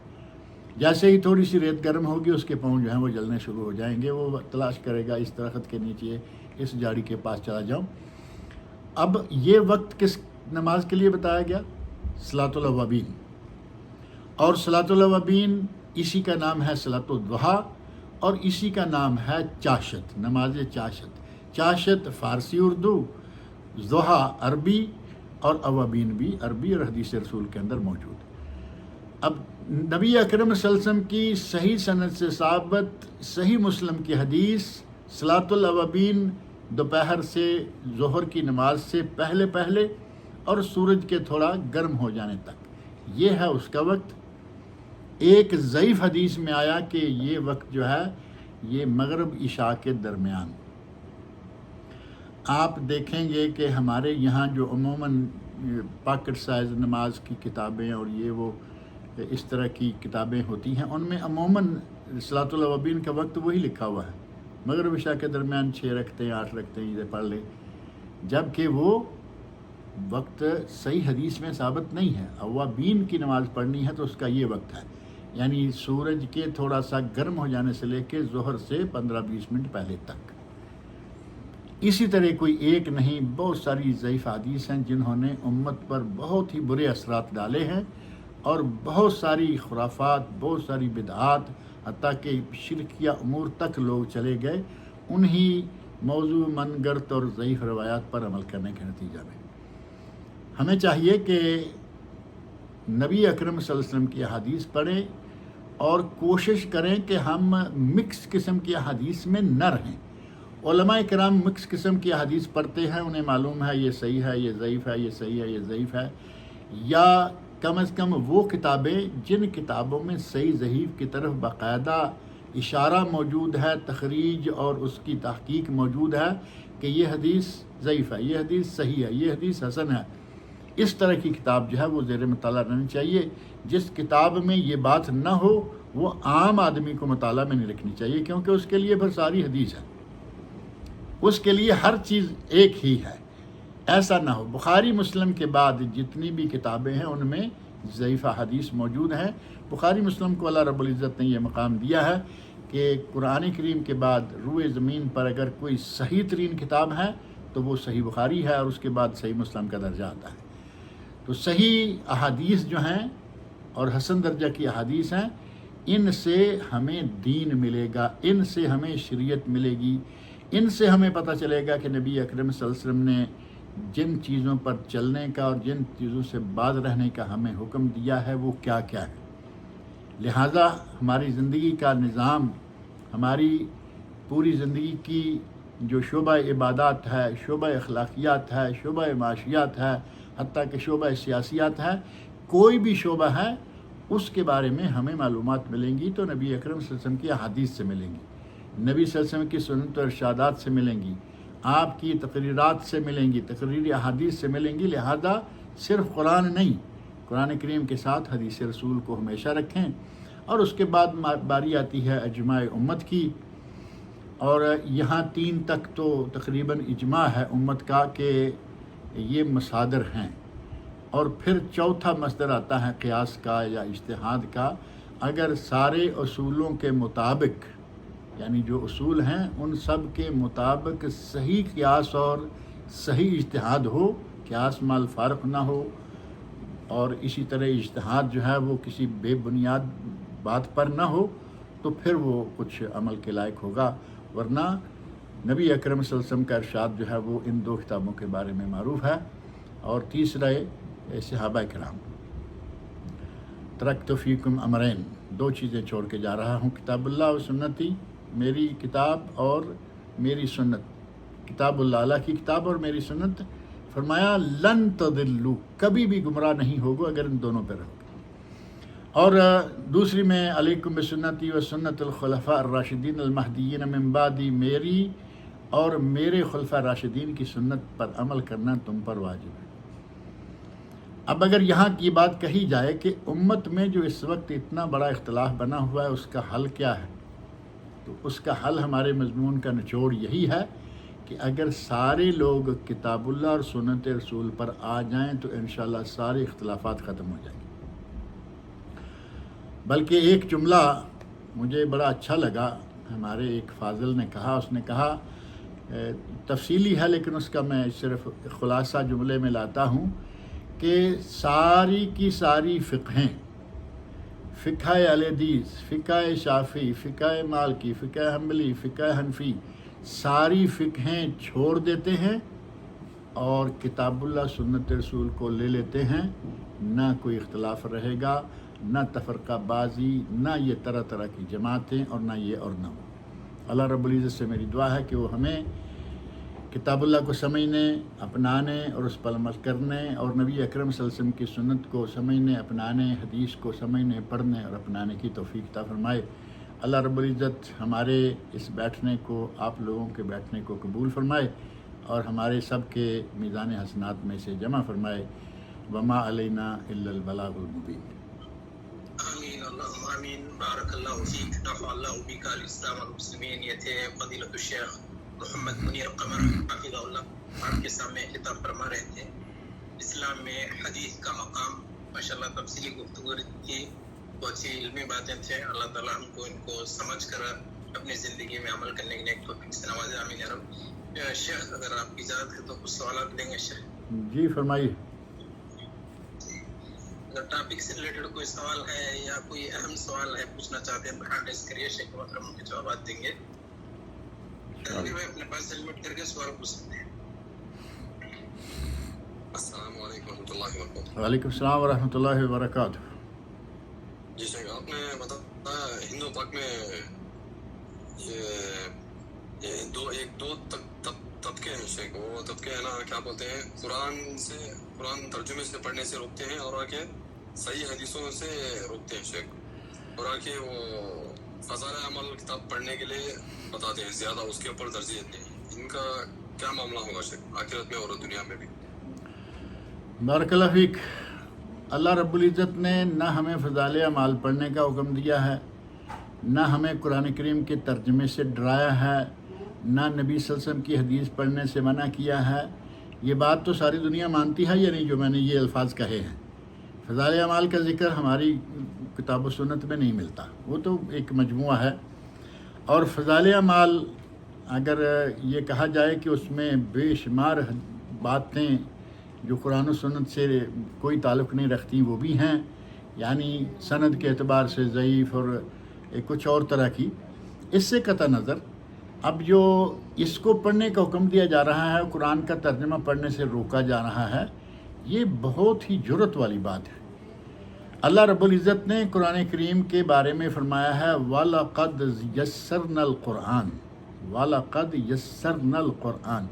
جیسے ہی تھوڑی سی ریت گرم ہوگی اس کے پاؤں جو ہیں وہ جلنے شروع ہو جائیں گے، وہ تلاش کرے گا اس درخت کے نیچے اس جھاڑی کے پاس چلا جاؤں۔ اب یہ وقت کس نماز کے لیے بتایا گیا؟ صلاۃ الاوابین، اور صلاۃ الاوابین اسی کا نام ہے صلاۃ الضحیٰ، اور اسی کا نام ہے چاشت، نماز چاشت۔ چاشت فارسی اردو، ضحیٰ عربی، اور اوابین بھی عربی اور حدیث رسول کے اندر موجود۔ اب نبی اکرم صلی اللہ علیہ وسلم کی صحیح سند سے ثابت صحیح مسلم کی حدیث، صلاۃ الاوابین دوپہر سے ظہر کی نماز سے پہلے پہلے اور سورج کے تھوڑا گرم ہو جانے تک، یہ ہے اس کا وقت۔ ایک ضعیف حدیث میں آیا کہ یہ وقت جو ہے یہ مغرب عشاء کے درمیان۔ آپ دیکھیں گے کہ ہمارے یہاں جو عموماً پاکٹ سائز نماز کی کتابیں اور یہ وہ اس طرح کی کتابیں ہوتی ہیں، ان میں عموماً صلاۃ الاوابین کا وقت وہی لکھا ہوا ہے، مغرب عشاء کے درمیان 6 رکعتیں 8 رکعتیں یہ پڑھ لیں، جبکہ وہ وقت صحیح حدیث میں ثابت نہیں ہے۔ اوابین کی نماز پڑھنی ہے تو اس کا یہ وقت ہے، یعنی سورج کے تھوڑا سا گرم ہو جانے سے لے کے ظہر سے 15-20 منٹ پہلے تک۔ اسی طرح کوئی ایک نہیں، بہت ساری ضعیف حدیث ہیں جنہوں نے امت پر بہت ہی برے اثرات ڈالے ہیں، اور بہت ساری خرافات، بہت ساری بدعات، حتیٰ کہ شرکیہ امور تک لوگ چلے گئے انہی موضوع من گڑت اور ضعیف روایات پر عمل کرنے کے نتیجہ میں۔ ہمیں چاہیے کہ نبی اکرم صلی اللہ علیہ وسلم کی احادیث پڑھیں اور کوشش کریں کہ ہم مکس قسم کی احادیث میں نہ رہیں۔ علماء کرام مکس قسم کی احادیث پڑھتے ہیں، انہیں معلوم ہے یہ صحیح ہے، یہ ضعیف ہے، یہ صحیح ہے، یہ ضعیف ہے، یا کم از کم وہ کتابیں جن کتابوں میں صحیح ضعیف کی طرف باقاعدہ اشارہ موجود ہے، تخریج اور اس کی تحقیق موجود ہے کہ یہ حدیث ضعیف ہے، یہ حدیث صحیح ہے، یہ حدیث حسن ہے، اس طرح کی کتاب جو ہے وہ زیر مطالعہ رہنی چاہیے۔ جس کتاب میں یہ بات نہ ہو وہ عام آدمی کو مطالعہ میں نہیں رکھنی چاہیے، کیونکہ اس کے لیے پھر ساری حدیث ہے، اس کے لیے ہر چیز ایک ہی ہے۔ ایسا نہ ہو۔ بخاری مسلم کے بعد جتنی بھی کتابیں ہیں ان میں ضعیف حدیث موجود ہیں۔ بخاری مسلم کو اللہ رب العزت نے یہ مقام دیا ہے کہ قرآن کریم کے بعد روئے زمین پر اگر کوئی صحیح ترین کتاب ہے تو وہ صحیح بخاری ہے، اور اس کے بعد صحیح مسلم کا درجہ آتا ہے۔ تو صحیح احادیث جو ہیں اور حسن درجہ کی احادیث ہیں، ان سے ہمیں دین ملے گا، ان سے ہمیں شریعت ملے گی، ان سے ہمیں پتہ چلے گا کہ نبی اکرم صلی اللہ علیہ وسلم نے جن چیزوں پر چلنے کا اور جن چیزوں سے باز رہنے کا ہمیں حکم دیا ہے وہ کیا کیا ہے۔ لہٰذا ہماری زندگی کا نظام، ہماری پوری زندگی کی جو شعبہ عبادات ہے، شعبہ اخلاقیات ہے، شعبہ معاشیات ہے، حتیٰ کہ شعبہ سیاسیات ہے، کوئی بھی شعبہ ہے اس کے بارے میں ہمیں معلومات ملیں گی تو نبی اکرم صلی اللہ علیہ وسلم کی احادیث سے ملیں گی، نبی صلی اللہ علیہ وسلم کی سنت و ارشادات سے ملیں گی، آپ کی تقریرات سے ملیں گی، تقریری احادیث سے ملیں گی۔ لہذا صرف قرآن نہیں، قرآن کریم کے ساتھ حدیث رسول کو ہمیشہ رکھیں، اور اس کے بعد باری آتی ہے اجماع امت کی، اور یہاں 3 تک تو تقریباً اجماع ہے امت کا کہ یہ مصادر ہیں، اور پھر چوتھا مصدر آتا ہے قیاس کا یا اجتہاد کا۔ اگر سارے اصولوں کے مطابق، یعنی جو اصول ہیں ان سب کے مطابق صحیح قیاس اور صحیح اجتہاد ہو، قیاس مال فارق نہ ہو، اور اسی طرح اجتہاد جو ہے وہ کسی بے بنیاد بات پر نہ ہو، تو پھر وہ کچھ عمل کے لائق ہوگا، ورنہ نبی اکرم صلی اللہ علیہ وسلم کا ارشاد جو ہے وہ ان 2 کتابوں کے بارے میں معروف ہے۔ اور تیسرا صحابہ کرام، ترکت فیکم امرین، 2 چیزیں چھوڑ کے جا رہا ہوں، کتاب اللہ و سنتی، میری کتاب اور میری سنت، کتاب اللہ، اللہ کی کتاب اور میری سنت۔ فرمایا لن تضلوا، کبھی بھی گمراہ نہیں ہوگو اگر ان دونوں پہ رہو۔ اور دوسری میں علیکم بسنتی و سنت الخلفاء الراشدین المہدیین من بعدی، میری اور میرے خلفاء راشدین کی سنت پر عمل کرنا تم پر واجب ہے۔ اب اگر یہاں کی بات کہی جائے کہ امت میں جو اس وقت اتنا بڑا اختلاف بنا ہوا ہے اس کا حل کیا ہے، تو اس کا حل ہمارے مضمون کا نچوڑ یہی ہے کہ اگر سارے لوگ کتاب اللہ اور سنت رسول پر آ جائیں تو انشاءاللہ سارے اختلافات ختم ہو جائیں گے۔ بلکہ ایک جملہ مجھے بڑا اچھا لگا، ہمارے ایک فاضل نے کہا، اس نے کہا تفصیلی ہے لیکن اس کا میں صرف خلاصہ جملے میں لاتا ہوں کہ ساری کی ساری فقہیں، فقہ اہل حدیث، فقہ شافعی، فقہ مالکی، فقہ حنبلی، فقہ حنفی، ساری فقہیں چھوڑ دیتے ہیں اور کتاب اللہ سنت رسول کو لے لیتے ہیں. نہ کوئی اختلاف رہے گا، نہ تفرقہ بازی، نہ یہ طرح طرح کی جماعتیں، اور نہ یہ اور نہ وہ. اللہ رب العزت سے میری دعا ہے کہ وہ ہمیں کتاب اللہ کو سمجھنے، اپنانے اور اس پر عمل کرنے، اور نبی اکرم صلی اللہ علیہ وسلم کی سنت کو سمجھنے، اپنانے، حدیث کو سمجھنے، پڑھنے اور اپنانے کی توفیق عطا فرمائے. اللہ رب العزت ہمارے اس بیٹھنے کو، آپ لوگوں کے بیٹھنے کو قبول فرمائے اور ہمارے سب کے میزان حسنات میں سے جمع فرمائے. وما علینا الا البلاغ المبین. آمین اللہم آمین. بارک اللہ فیک. نفع اللہ بک الاسلام والمسلمین. یہ تھے فضیلۃ الشیخ محمد منیر قمر حفظہ اللہ، آپ کے سامنے خطاب فرما رہے تھے. اسلام میں حدیث کا مقام، ماشاءاللہ تفصیلی گفتگو کی، بہت سی علمی باتیں تھے. اللہ تعالیٰ ہم کو ان کو سمجھ کر اپنی زندگی میں عمل کرنے کے لیے ایک توفیق سے نوازے. آمین یا رب. شیخ اگر آپ کی اجازت ہے تو کچھ سوالات لیں گے شیخ. جی فرمائیے. اگر ٹاپک سے ریلیٹڈ کوئی سوال ہے یا کوئی اہم سوال ہے پوچھنا چاہتے ہیں تو ہینڈ ریز کریے، شیخ محترم کے جوابات دیں گے. میں اپنے پاس سبمٹ کر کے سوال پوچھ سکتے ہیں. السلام علیکم ورحمۃ اللہ وبرکاتہ. وعلیکم السلام ورحمۃ اللہ وبرکاتہ. جی شیخ، آپ نے بتایا ہندو پاک میں یہ دو طبقے ہیں شیخ. وہ طبقے ہیں نا، کیا بولتے ہیں، قرآن ترجمے سے پڑھنے سے روکتے ہیں اور آگے صحیح حدیثوں سے روکتے ہیں شیخ، اور آگے وہ فضائل عمل کتاب پڑھنے کے لیے بتاتے ہیں، زیادہ اس کے اوپر ترجیح دیتے ہیں. ان کا کیا معاملہ ہوگا شیخ آخرت میں اور دنیا میں بھی؟ بارک اللہ فیک. اللہ رب العزت نے نہ ہمیں فضائل اعمال پڑھنے کا حکم دیا ہے، نہ ہمیں قرآن کریم کے ترجمے سے ڈرایا ہے، نہ نبی صلی اللہ علیہ وسلم کی حدیث پڑھنے سے منع کیا ہے. یہ بات تو ساری دنیا مانتی ہے یا نہیں جو میں نے یہ الفاظ کہے ہیں؟ فضائل اعمال کا ذکر ہماری کتاب و سنت میں نہیں ملتا، وہ تو ایک مجموعہ ہے. اور فضائل اعمال اگر یہ کہا جائے کہ اس میں بے شمار باتیں جو قرآن و سنت سے کوئی تعلق نہیں رکھتی وہ بھی ہیں، یعنی سند کے اعتبار سے ضعیف اور کچھ اور طرح کی. اس سے قطع نظر اب جو اس کو پڑھنے کا حکم دیا جا رہا ہے، قرآن کا ترجمہ پڑھنے سے روکا جا رہا ہے، یہ بہت ہی جرأت والی بات ہے. اللہ رب العزت نے قرآن کریم کے بارے میں فرمایا ہے وَلَقَدْ يَسَّرْنَا الْقُرْآنَ، وَلَقَدْ يَسَّرْنَا الْقُرْآنَ،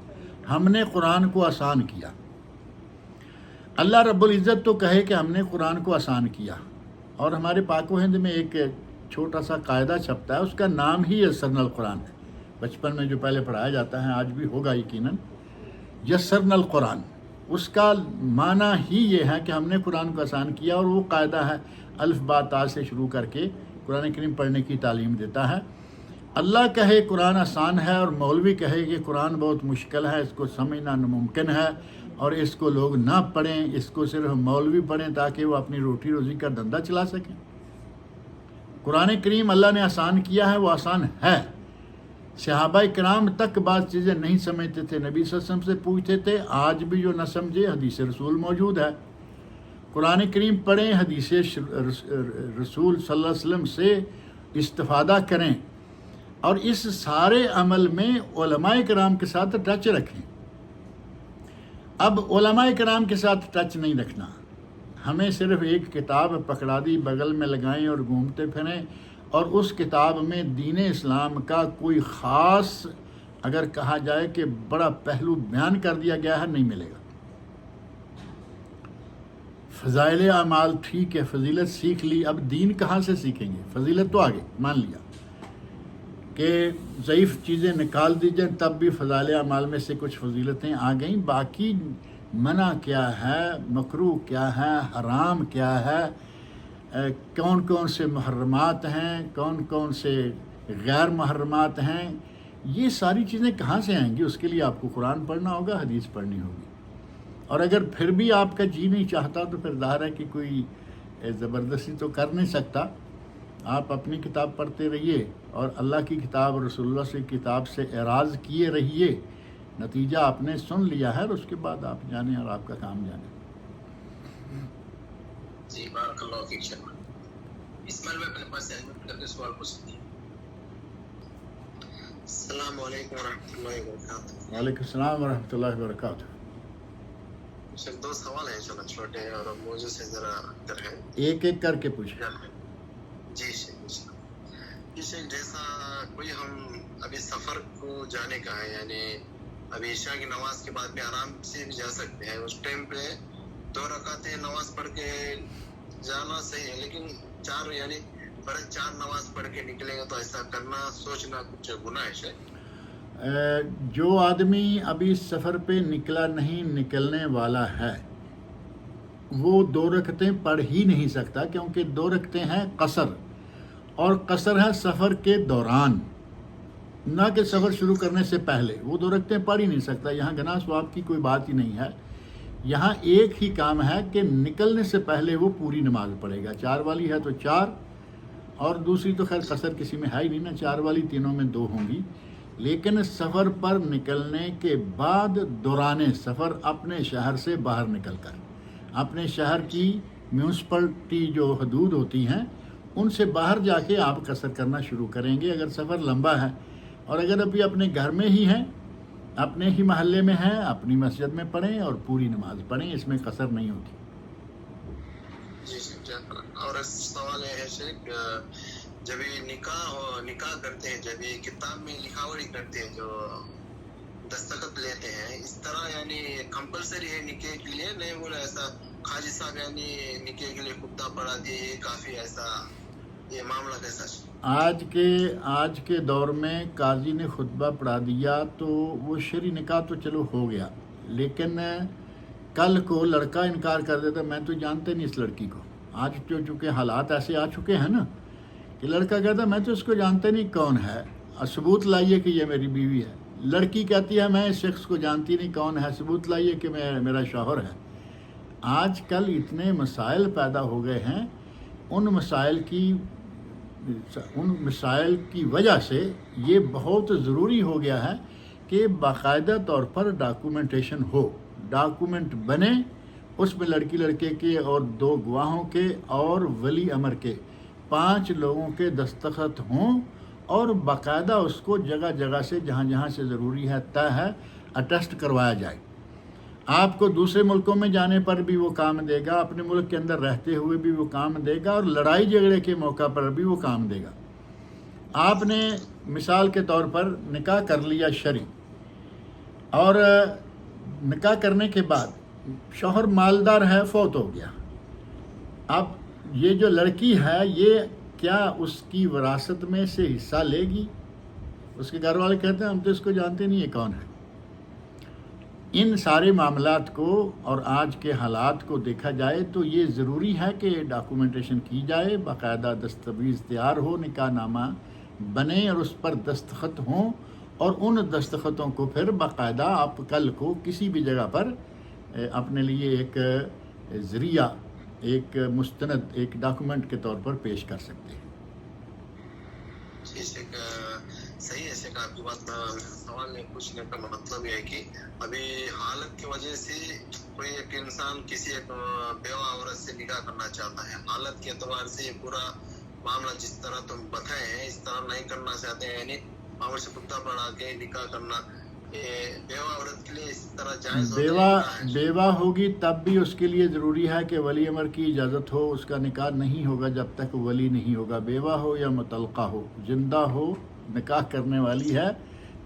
ہم نے قرآن کو آسان کیا. اللہ رب العزت تو کہے کہ ہم نے قرآن کو آسان کیا، اور ہمارے پاک و ہند میں ایک چھوٹا سا قاعدہ چھپتا ہے، اس کا نام ہی یسرنا القرآن ہے. بچپن میں جو پہلے پڑھایا جاتا ہے، آج بھی ہوگا یقیناً، یسرنا القرآن، اس کا معنی ہی یہ ہے کہ ہم نے قرآن کو آسان کیا. اور وہ قاعدہ ہے الف با تا سے شروع کر کے قرآن کریم پڑھنے کی تعلیم دیتا ہے. اللہ کہے قرآن آسان ہے اور مولوی کہے کہ قرآن بہت مشکل ہے، اس کو سمجھنا ناممکن ہے اور اس کو لوگ نہ پڑھیں، اس کو صرف مولوی پڑھیں تاکہ وہ اپنی روٹی روزی کا دھندا چلا سکیں. قرآن کریم اللہ نے آسان کیا ہے، وہ آسان ہے. صحابہ کرام تک بعض چیزیں نہیں سمجھتے تھے، نبی صلی اللہ علیہ وسلم سے پوچھتے تھے. آج بھی جو نہ سمجھے حدیث رسول موجود ہے. قرآن کریم پڑھیں، حدیث رسول صلی اللہ علیہ وسلم سے استفادہ کریں، اور اس سارے عمل میں علماء کرام کے ساتھ ٹچ رکھیں. اب علماء کرام کے ساتھ ٹچ نہیں رکھنا، ہمیں صرف ایک کتاب پکڑا دی بغل میں لگائیں اور گھومتے پھریں، اور اس کتاب میں دین اسلام کا کوئی خاص اگر کہا جائے کہ بڑا پہلو بیان کر دیا گیا ہے، نہیں ملے گا. فضائل اعمال ٹھیک ہے، فضیلت سیکھ لی، اب دین کہاں سے سیکھیں گے؟ فضیلت تو آگے مان لیا کہ ضعیف چیزیں نکال دی جائیں، تب بھی فضائل اعمال میں سے کچھ فضیلتیں آ گئیں. باقی منع کیا ہے، مکروہ کیا ہے، حرام کیا ہے، کون کون سے محرمات ہیں، کون کون سے غیر محرمات ہیں، یہ ساری چیزیں کہاں سے آئیں گی؟ اس کے لیے آپ کو قرآن پڑھنا ہوگا، حدیث پڑھنی ہوگی. اور اگر پھر بھی آپ کا جی نہیں چاہتا تو پھر ظاہر ہے کہ کوئی زبردستی تو کر نہیں سکتا. آپ اپنی کتاب پڑھتے رہیے اور اللہ کی کتاب اور رسول اللہ سے کتاب سے اعراض کیے رہیے. نتیجہ آپ نے سن لیا ہے اور اس کے بعد آپ جانیں اور آپ کا کام جانیں. جی بارک اللہ فیک شرما. اسماعیل بھائی اپنے پاس ایڈمٹ کر کے سوال پوچھ سکتے ہیں. السلام علیکم ورحمۃ اللہ وبرکاتہ. وعلیکم السلام ورحمۃ اللہ وبرکاتہ. سر دو سوال ہیں جو چھوٹے ہیں اور موضوع سے ذرا اندر ہے. ایک ایک کر کے پوچھیں. جی شیخ جیسا کوئی ہم ابھی سفر کو جانے کا ہے، یعنی ابھی عشاء کی نماز کے بعد میں آرام سے بھی جا سکتے ہیں، اس ٹائم پہ 2 رکعتیں نماز پڑھ کے جانا صحیح ہے، لیکن 4 نماز پڑھ کے نکلیں گے تو ایسا کرنا سوچنا کچھ گناہ ہے شاید؟ جو آدمی ابھی سفر پہ نکلا نہیں، نکلنے والا ہے، وہ 2 رکعتیں پڑھ ہی نہیں سکتا، کیونکہ 2 رکعتیں ہیں قصر، اور قصر ہے سفر کے دوران، نہ کہ سفر شروع کرنے سے پہلے. وہ 2 رکعتیں پڑھ ہی نہیں سکتا. یہاں گناہ ثواب کی کوئی بات ہی نہیں ہے. یہاں ایک ہی کام ہے کہ نکلنے سے پہلے وہ پوری نماز پڑھے گا. 4 والی ہے تو 4، اور دوسری تو خیر قصر کسی میں ہے ہی نہیں نا، 4 والی تینوں میں 2 ہوں گی. لیکن سفر پر نکلنے کے بعد دوران سفر اپنے شہر سے باہر نکل کر اپنے شہر کی میونسپلٹی جو حدود ہوتی ہیں ان سے باہر جا کے آپ قصر کرنا شروع کریں گے اگر سفر لمبا ہے. اور اگر ابھی اپنے گھر میں ہی ہیں، اپنے ہی محلے میں ہیں، اپنی مسجد میں پڑھیں اور پوری نماز پڑھیں، اس میں قصر نہیں ہوتی. جی اور سوال یہ ہے شیخ، جب نکاح کرتے ہیں، جب کتاب میں لکھاوری کرتے ہیں، جو دستخط لیتے ہیں، اس طرح یعنی کمپلسری ہے نکاح کے لیے؟ نہیں بولا ایسا خاجی صاحب یعنی نکاح کے لیے خطبہ پڑھا دیے کافی، ایسا یہ معاملہ کیسا؟ آج کے دور میں قاضی نے خطبہ پڑھا دیا تو وہ شرعی نکاح تو چلو ہو گیا، لیکن کل کو لڑکا انکار کر دیتا میں تو جانتے نہیں اس لڑکی کو. آج تو چونکہ حالات ایسے آ چکے ہیں نا کہ لڑکا کہتا میں تو اس کو جانتے نہیں کون ہے، ثبوت لائیے کہ یہ میری بیوی ہے. لڑکی کہتی ہے میں اس شخص کو جانتی نہیں کون ہے، ثبوت لائیے کہ میرا شوہر ہے. آج کل اتنے مسائل پیدا ہو گئے ہیں، ان مسائل کی وجہ سے یہ بہت ضروری ہو گیا ہے کہ باقاعدہ طور پر ڈاکومنٹیشن ہو، ڈاکومنٹ بنے، اس میں لڑکی لڑکے کے اور 2 گواہوں کے اور ولی امر کے 5 لوگوں کے دستخط ہوں، اور باقاعدہ اس کو جگہ جگہ سے جہاں جہاں سے ضروری ہے طے ہے اٹیسٹ کروایا جائے. آپ کو دوسرے ملکوں میں جانے پر بھی وہ کام دے گا، اپنے ملک کے اندر رہتے ہوئے بھی وہ کام دے گا، اور لڑائی جھگڑے کے موقع پر بھی وہ کام دے گا. آپ نے مثال کے طور پر نکاح کر لیا شرعی، اور نکاح کرنے کے بعد شوہر مالدار ہے، فوت ہو گیا. اب یہ جو لڑکی ہے یہ کیا اس کی وراثت میں سے حصہ لے گی؟ اس کے گھر والے کہتے ہیں ہم تو اس کو جانتے نہیں یہ کون ہے. ان سارے معاملات کو اور آج کے حالات کو دیکھا جائے تو یہ ضروری ہے کہ ڈاکومنٹیشن کی جائے، باقاعدہ دستاویز تیار ہو، نکاح نامہ بنے اور اس پر دستخط ہوں، اور ان دستخطوں کو پھر باقاعدہ آپ کل کو کسی بھی جگہ پر اپنے لیے ایک ذریعہ، ایک مستند، ایک ڈاکومنٹ کے طور پر پیش کر سکتے ہیں. صحیح ہے شیخ، آپ کی بات سوال میں پوچھنے کا مطلب یہ ہے کہ ابھی حالت کی وجہ سے کوئی ایک انسان کسی ایک بیوہ عورت سے نکاح کرنا چاہتا ہے، حالت کے اعتبار سے یہ پورا معاملہ جس طرح تم بتائے ہیں اس طرح نہیں کرنا چاہتے ہیں، یعنی عورت سے خطبہ پڑھا کے نکاح کرنا بیوہ عورت کے لیے اس طرح جائز ہوتا ہے؟ بیوہ ہوگی تب بھی اس کے لیے ضروری ہے کہ ولی امر کی اجازت ہو. اس کا نکاح نہیں ہوگا جب تک ولی نہیں ہوگا. بیوہ ہو یا مطلقہ ہو، زندہ ہو، نکاح کرنے والی ہے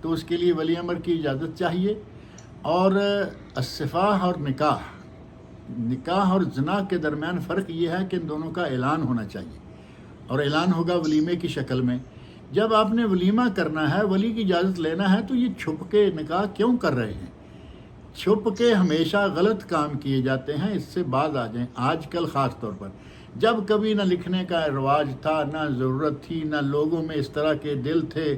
تو اس کے لیے ولی امر کی اجازت چاہیے. اور الصفاح اور نکاح اور زنا کے درمیان فرق یہ ہے کہ ان دونوں کا اعلان ہونا چاہیے، اور اعلان ہوگا ولیمے کی شکل میں. جب آپ نے ولیمہ کرنا ہے، ولی کی اجازت لینا ہے، تو یہ چھپ کے نکاح کیوں کر رہے ہیں؟ چھپ کے ہمیشہ غلط کام کیے جاتے ہیں، اس سے باز آ جائیں. آج کل خاص طور پر جب کبھی نہ لکھنے کا رواج تھا، نہ ضرورت تھی، نہ لوگوں میں اس طرح کے دل تھے،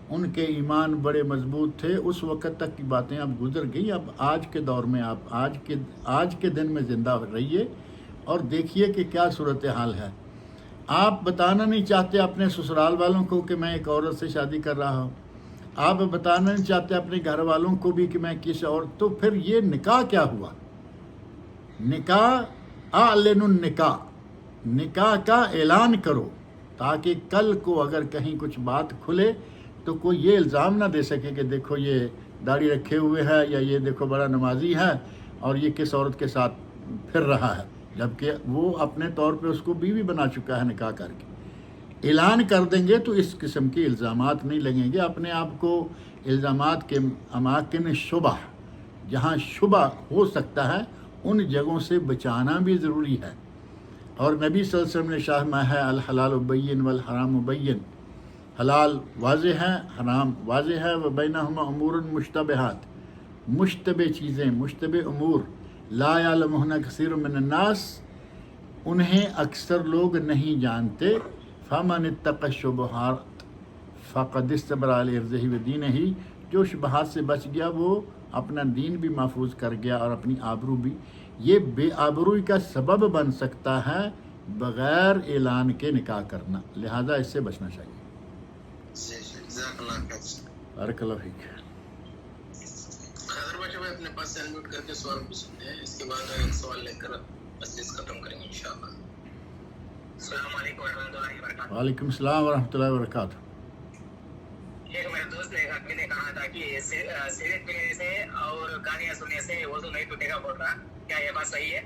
ان کے ایمان بڑے مضبوط تھے، اس وقت تک کی باتیں اب گزر گئی. اب آج کے دور میں آپ آج کے دن میں زندہ رہیے اور دیکھیے کہ کیا صورتحال ہے. آپ بتانا نہیں چاہتے اپنے سسرال والوں کو کہ میں ایک عورت سے شادی کر رہا ہوں، آپ بتانا نہیں چاہتے اپنے گھر والوں کو بھی کہ میں کس اور، تو پھر یہ نکاح کیا ہوا؟ نکاح اعلن النکاح، نکاح کا اعلان کرو تاکہ کل کو اگر کہیں کچھ بات کھلے تو کوئی یہ الزام نہ دے سکے کہ دیکھو یہ داڑھی رکھے ہوئے ہے، یا یہ دیکھو بڑا نمازی ہے اور یہ کس عورت کے ساتھ پھر رہا ہے، جبکہ وہ اپنے طور پہ اس کو بیوی بنا چکا ہے نکاح کر کے۔ اعلان کر دیں گے تو اس قسم کے الزامات نہیں لگیں گے۔ اپنے آپ کو الزامات کے اماکن شبہ، جہاں شبہ ہو سکتا ہے، ان جگہوں سے بچانا بھی ضروری ہے۔ اور نبی صلی اللہ علیہ وسلم نے شاہ میں ہے الحلال بین والحرام بین، حلال واضح ہے، حرام واضح ہے، وبینہما امور مشتبہات، مشتبہ چیزیں، مشتبہ امور، لا یعلمہن کثیر من الناس، انہیں اکثر لوگ نہیں جانتے، فمن اتقى الشبہات فقد استبرأ لعرضہ ودینہ، جو شبہات سے بچ گیا وہ اپنا دین بھی محفوظ کر گیا اور اپنی آبرو بھی۔ یہ بے آبروئی کا سبب بن سکتا ہے بغیر اعلان کے نکاح کرنا، لہذا اس سے بچنا چاہیے۔ جزاک اللہ خیر۔ بارک اللہ فیک۔ اگر بچے بھائی اپنے پاس سے انمیوٹ کر کے سوال پوچھ سکتے ہیں، اس کے بعد ایک سوال لے کر مجلس ختم کریں گے انشاءاللہ۔ السلام علیکم ورحمۃ اللہ وبرکاتہ۔ وعلیکم السلام ورحمۃ اللہ وبرکاتہ۔ ایک میرے دوست نے کہا تھا کہ سگریٹ پینے سے اور گانے سننے سے وضو نہیں ٹوٹے گا بول رہا، کیا یہ بات صحیح ہے؟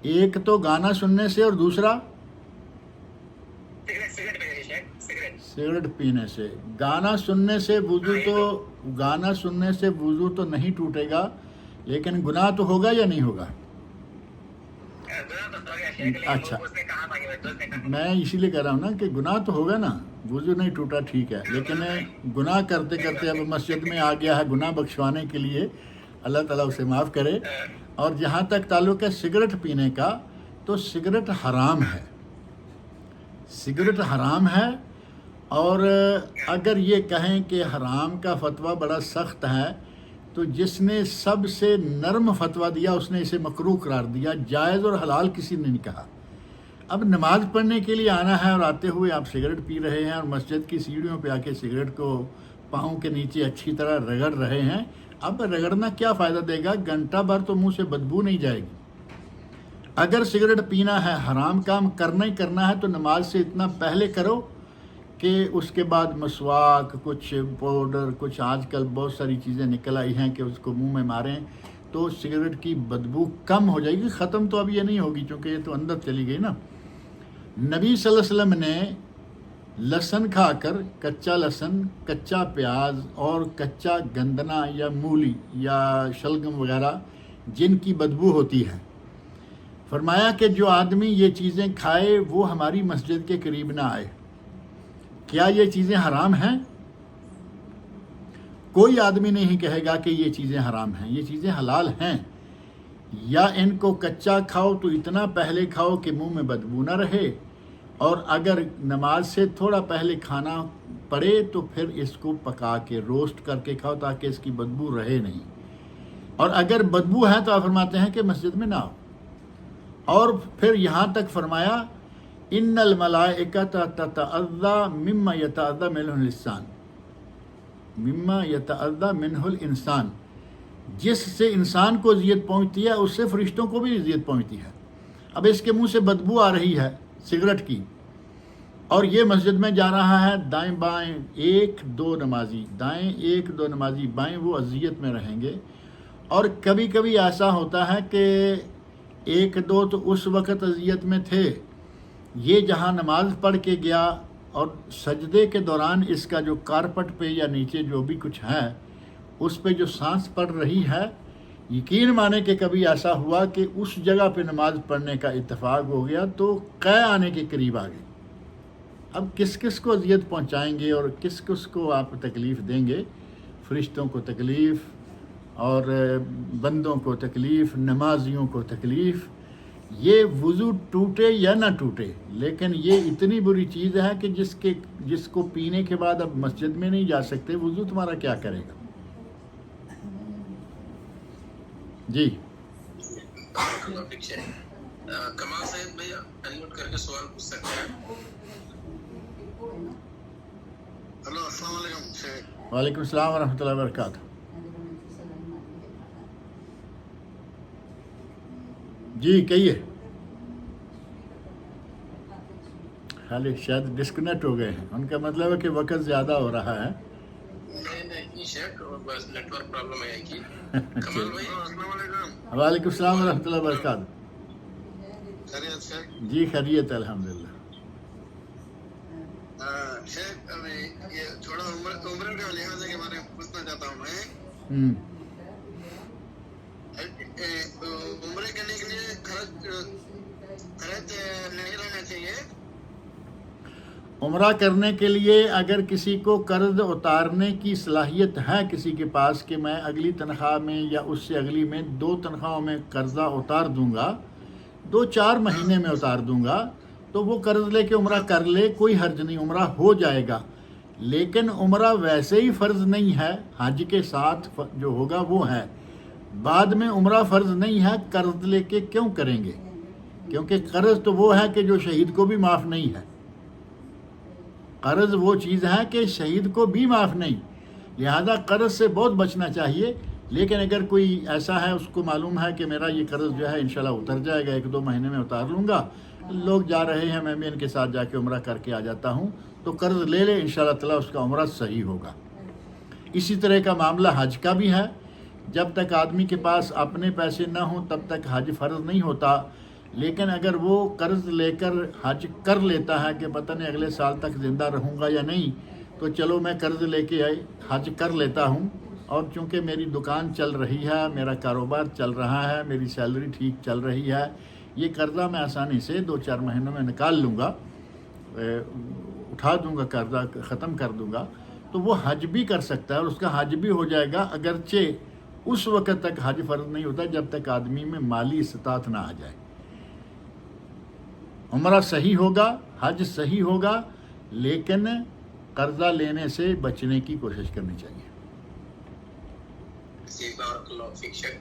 ایک تو گانا سننے سے اور دوسرا سگریٹ پینے سے۔ گانا سننے سے وضو تو نہیں ٹوٹے گا، لیکن گناہ تو ہوگا یا نہیں ہوگا؟ اچھا، میں اسی لیے کہہ رہا ہوں نا کہ گناہ تو ہوگا نا، وضو نہیں ٹوٹا ٹھیک ہے، لیکن گناہ کرتے کرتے اب مسجد میں آ گیا ہے گناہ بخشوانے کے لیے، اللہ تعالیٰ اسے معاف کرے۔ اور جہاں تک تعلق ہے سگریٹ پینے کا، تو سگریٹ حرام ہے، سگریٹ حرام ہے۔ اور اگر یہ کہیں کہ حرام کا فتویٰ بڑا سخت ہے، تو جس نے سب سے نرم فتویٰ دیا اس نے اسے مکروہ قرار دیا، جائز اور حلال کسی نے نہیں کہا۔ اب نماز پڑھنے کے لیے آنا ہے اور آتے ہوئے آپ سگریٹ پی رہے ہیں اور مسجد کی سیڑھیوں پہ آ کے سگریٹ کو پاؤں کے نیچے اچھی طرح رگڑ رہے ہیں، اب رگڑنا کیا فائدہ دے گا؟ گھنٹہ بھر تو منہ سے بدبو نہیں جائے گی۔ اگر سگریٹ پینا ہے، حرام کام کرنا ہی کرنا ہے، تو نماز سے اتنا پہلے کرو کہ اس کے بعد مسواک، کچھ پاؤڈر، کچھ آج کل بہت ساری چیزیں نکل آئی ہیں کہ اس کو منہ میں ماریں تو سگریٹ کی بدبو کم ہو جائے گی۔ ختم تو اب یہ نہیں ہوگی چونکہ یہ تو اندر چلی گئی نا۔ نبی صلی اللہ علیہ وسلم نے لہسن کھا کر، کچا لہسن، کچا پیاز اور کچا گندنا یا مولی یا شلگم وغیرہ جن کی بدبو ہوتی ہے، فرمایا کہ جو آدمی یہ چیزیں کھائے وہ ہماری مسجد کے قریب نہ آئے۔ کیا یہ چیزیں حرام ہیں؟ کوئی آدمی نہیں کہے گا کہ یہ چیزیں حرام ہیں، یہ چیزیں حلال ہیں۔ یا ان کو کچا کھاؤ تو اتنا پہلے کھاؤ کہ منہ میں بدبو نہ رہے، اور اگر نماز سے تھوڑا پہلے کھانا پڑے تو پھر اس کو پکا کے روسٹ کر کے کھاؤ تاکہ اس کی بدبو رہے نہیں۔ اور اگر بدبو ہے تو آپ فرماتے ہیں کہ مسجد میں نہ آؤ۔ اور پھر یہاں تک فرمایا ان الملائکۃ تتعذی مما یتعذی منہ الانسان، مما یتعذی منہ الانسان، جس سے انسان کو اذیت پہنچتی ہے اس سے فرشتوں کو بھی اذیت پہنچتی ہے۔ اب اس کے منہ سے بدبو آ رہی ہے سگریٹ کی، اور یہ مسجد میں جا رہا ہے، دائیں بائیں ایک دو نمازی، دائیں ایک دو نمازی بائیں، وہ اذیت میں رہیں گے۔ اور کبھی کبھی ایسا ہوتا ہے کہ ایک دو تو اس وقت اذیت میں تھے، یہ جہاں نماز پڑھ کے گیا اور سجدے کے دوران اس کا جو کارپٹ پہ یا نیچے جو بھی کچھ ہے اس پہ جو سانس پڑ رہی ہے، یقین مانے کہ کبھی ایسا ہوا کہ اس جگہ پہ نماز پڑھنے کا اتفاق ہو گیا تو قے آنے کے قریب آ گئی۔ اب کس کس کو اذیت پہنچائیں گے اور کس کس کو آپ تکلیف دیں گے؟ فرشتوں کو تکلیف اور بندوں کو تکلیف، نمازیوں کو تکلیف۔ یہ وضو ٹوٹے یا نہ ٹوٹے، لیکن یہ اتنی بری چیز ہے کہ جس کو پینے کے بعد اب مسجد میں نہیں جا سکتے، وضو تمہارا کیا کرے گا؟ جی کمال سید بھیا انمیوٹ کر کے سوال پوچھ سکتے ہیں. ہلو السلام علیکم شیخ. وعلیکم السلام ورحمۃ اللہ وبرکاتہ. جی کہیے. خالی شاید ڈسکنیکٹ ہو گئے ہیں، ان کا مطلب ہے کہ وقت زیادہ ہو رہا ہے. نہیں شیخ، بس نیٹ ورک پرابلم ہے کہ. کمال بھائی السلام علیکم. وعلیکم السلام ورحمۃ اللہ وبرکاتہ. خیریت شیخ؟ جی خیریت الحمدللہ. شیخ ابھی یہ تھوڑا عمرے کے لحاظ کے بارے میں پوچھنا چاہتا ہوں میں. عمرے کرنے کے لیے خرچ نہیں رہنا چاہیے. عمرہ کرنے کے لیے اگر کسی کو قرض اتارنے کی صلاحیت ہے کسی کے پاس کہ میں اگلی تنخواہ میں یا اس سے اگلی میں 2 تنخواہوں میں قرضہ اتار دوں گا، 2-4 مہینے میں اتار دوں گا، تو وہ قرض لے کے عمرہ کر لے، کوئی حرج نہیں، عمرہ ہو جائے گا. لیکن عمرہ ویسے ہی فرض نہیں ہے، حج کے ساتھ جو ہوگا وہ ہے. بعد میں عمرہ فرض نہیں ہے، قرض لے کے کیوں کریں گے؟ کیونکہ قرض تو وہ ہے کہ جو شہید کو بھی معاف نہیں ہے. قرض وہ چیز ہے کہ شہید کو بھی معاف نہیں، لہذا قرض سے بہت بچنا چاہیے. لیکن اگر کوئی ایسا ہے، اس کو معلوم ہے کہ میرا یہ قرض جو ہے انشاءاللہ اتر جائے گا، 1-2 مہینے میں اتار لوں گا، لوگ جا رہے ہیں میں بھی ان کے ساتھ جا کے عمرہ کر کے آ جاتا ہوں، تو قرض لے لے، انشاءاللہ تعالیٰ اس کا عمرہ صحیح ہوگا. اسی طرح کا معاملہ حج کا بھی ہے. جب تک آدمی کے پاس اپنے پیسے نہ ہوں تب تک حج فرض نہیں ہوتا. لیکن اگر وہ قرض لے کر حج کر لیتا ہے کہ پتہ نہیں اگلے سال تک زندہ رہوں گا یا نہیں، تو چلو میں قرض لے کے حج کر لیتا ہوں، اور چونکہ میری دکان چل رہی ہے، میرا کاروبار چل رہا ہے، میری سیلری ٹھیک چل رہی ہے، یہ قرضہ میں آسانی سے 2-4 مہینوں میں نکال لوں گا، اٹھا دوں گا، قرضہ ختم کر دوں گا، تو وہ حج بھی کر سکتا ہے اور اس کا حج بھی ہو جائے گا. اگرچہ اس وقت تک حج فرض نہیں ہوتا جب تک آدمی میں مالی استطاعت نہ آ جائے. عمرہ صحیح ہوگا، حج صحیح ہوگا، لیکن قرضہ لینے سے بچنے کی کوشش کرنی چاہیے. بارک اللہ فیک شیخ.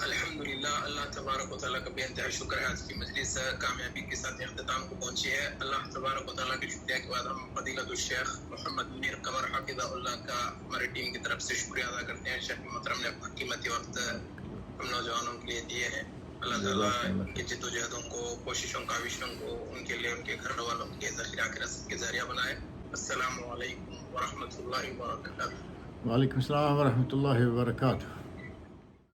الحمدللہ، اللہ تبارک و تعالیٰ کا بے انتہا شکر ہے، آج کی مجلس کامیابی کے ساتھ اختتام کو پہنچی ہے. اللہ تبارک و تعالیٰ کے شکریہ کے بعد ہم فضیلت الشیخ محمد منیر قمر حافظہ اللہ کا ہماری ٹیم کی طرف سے شکریہ ادا کرتے ہیں. شیخ محترم نے اپنا قیمتی وقت ہم نوجوانوں کے لیے دیے ہیں. اللہ تعالیٰ کی جد و جہدوں کو، کوششوں کاوشوں کو ان کے لیے، ان کے گھر والوں کے ذخیرہ کے رزق کے ذریعہ بنائے. السلام علیکم ورحمۃ اللہ وبرکاتہ. وعلیکم السلام ورحمۃ اللہ وبرکاتہ.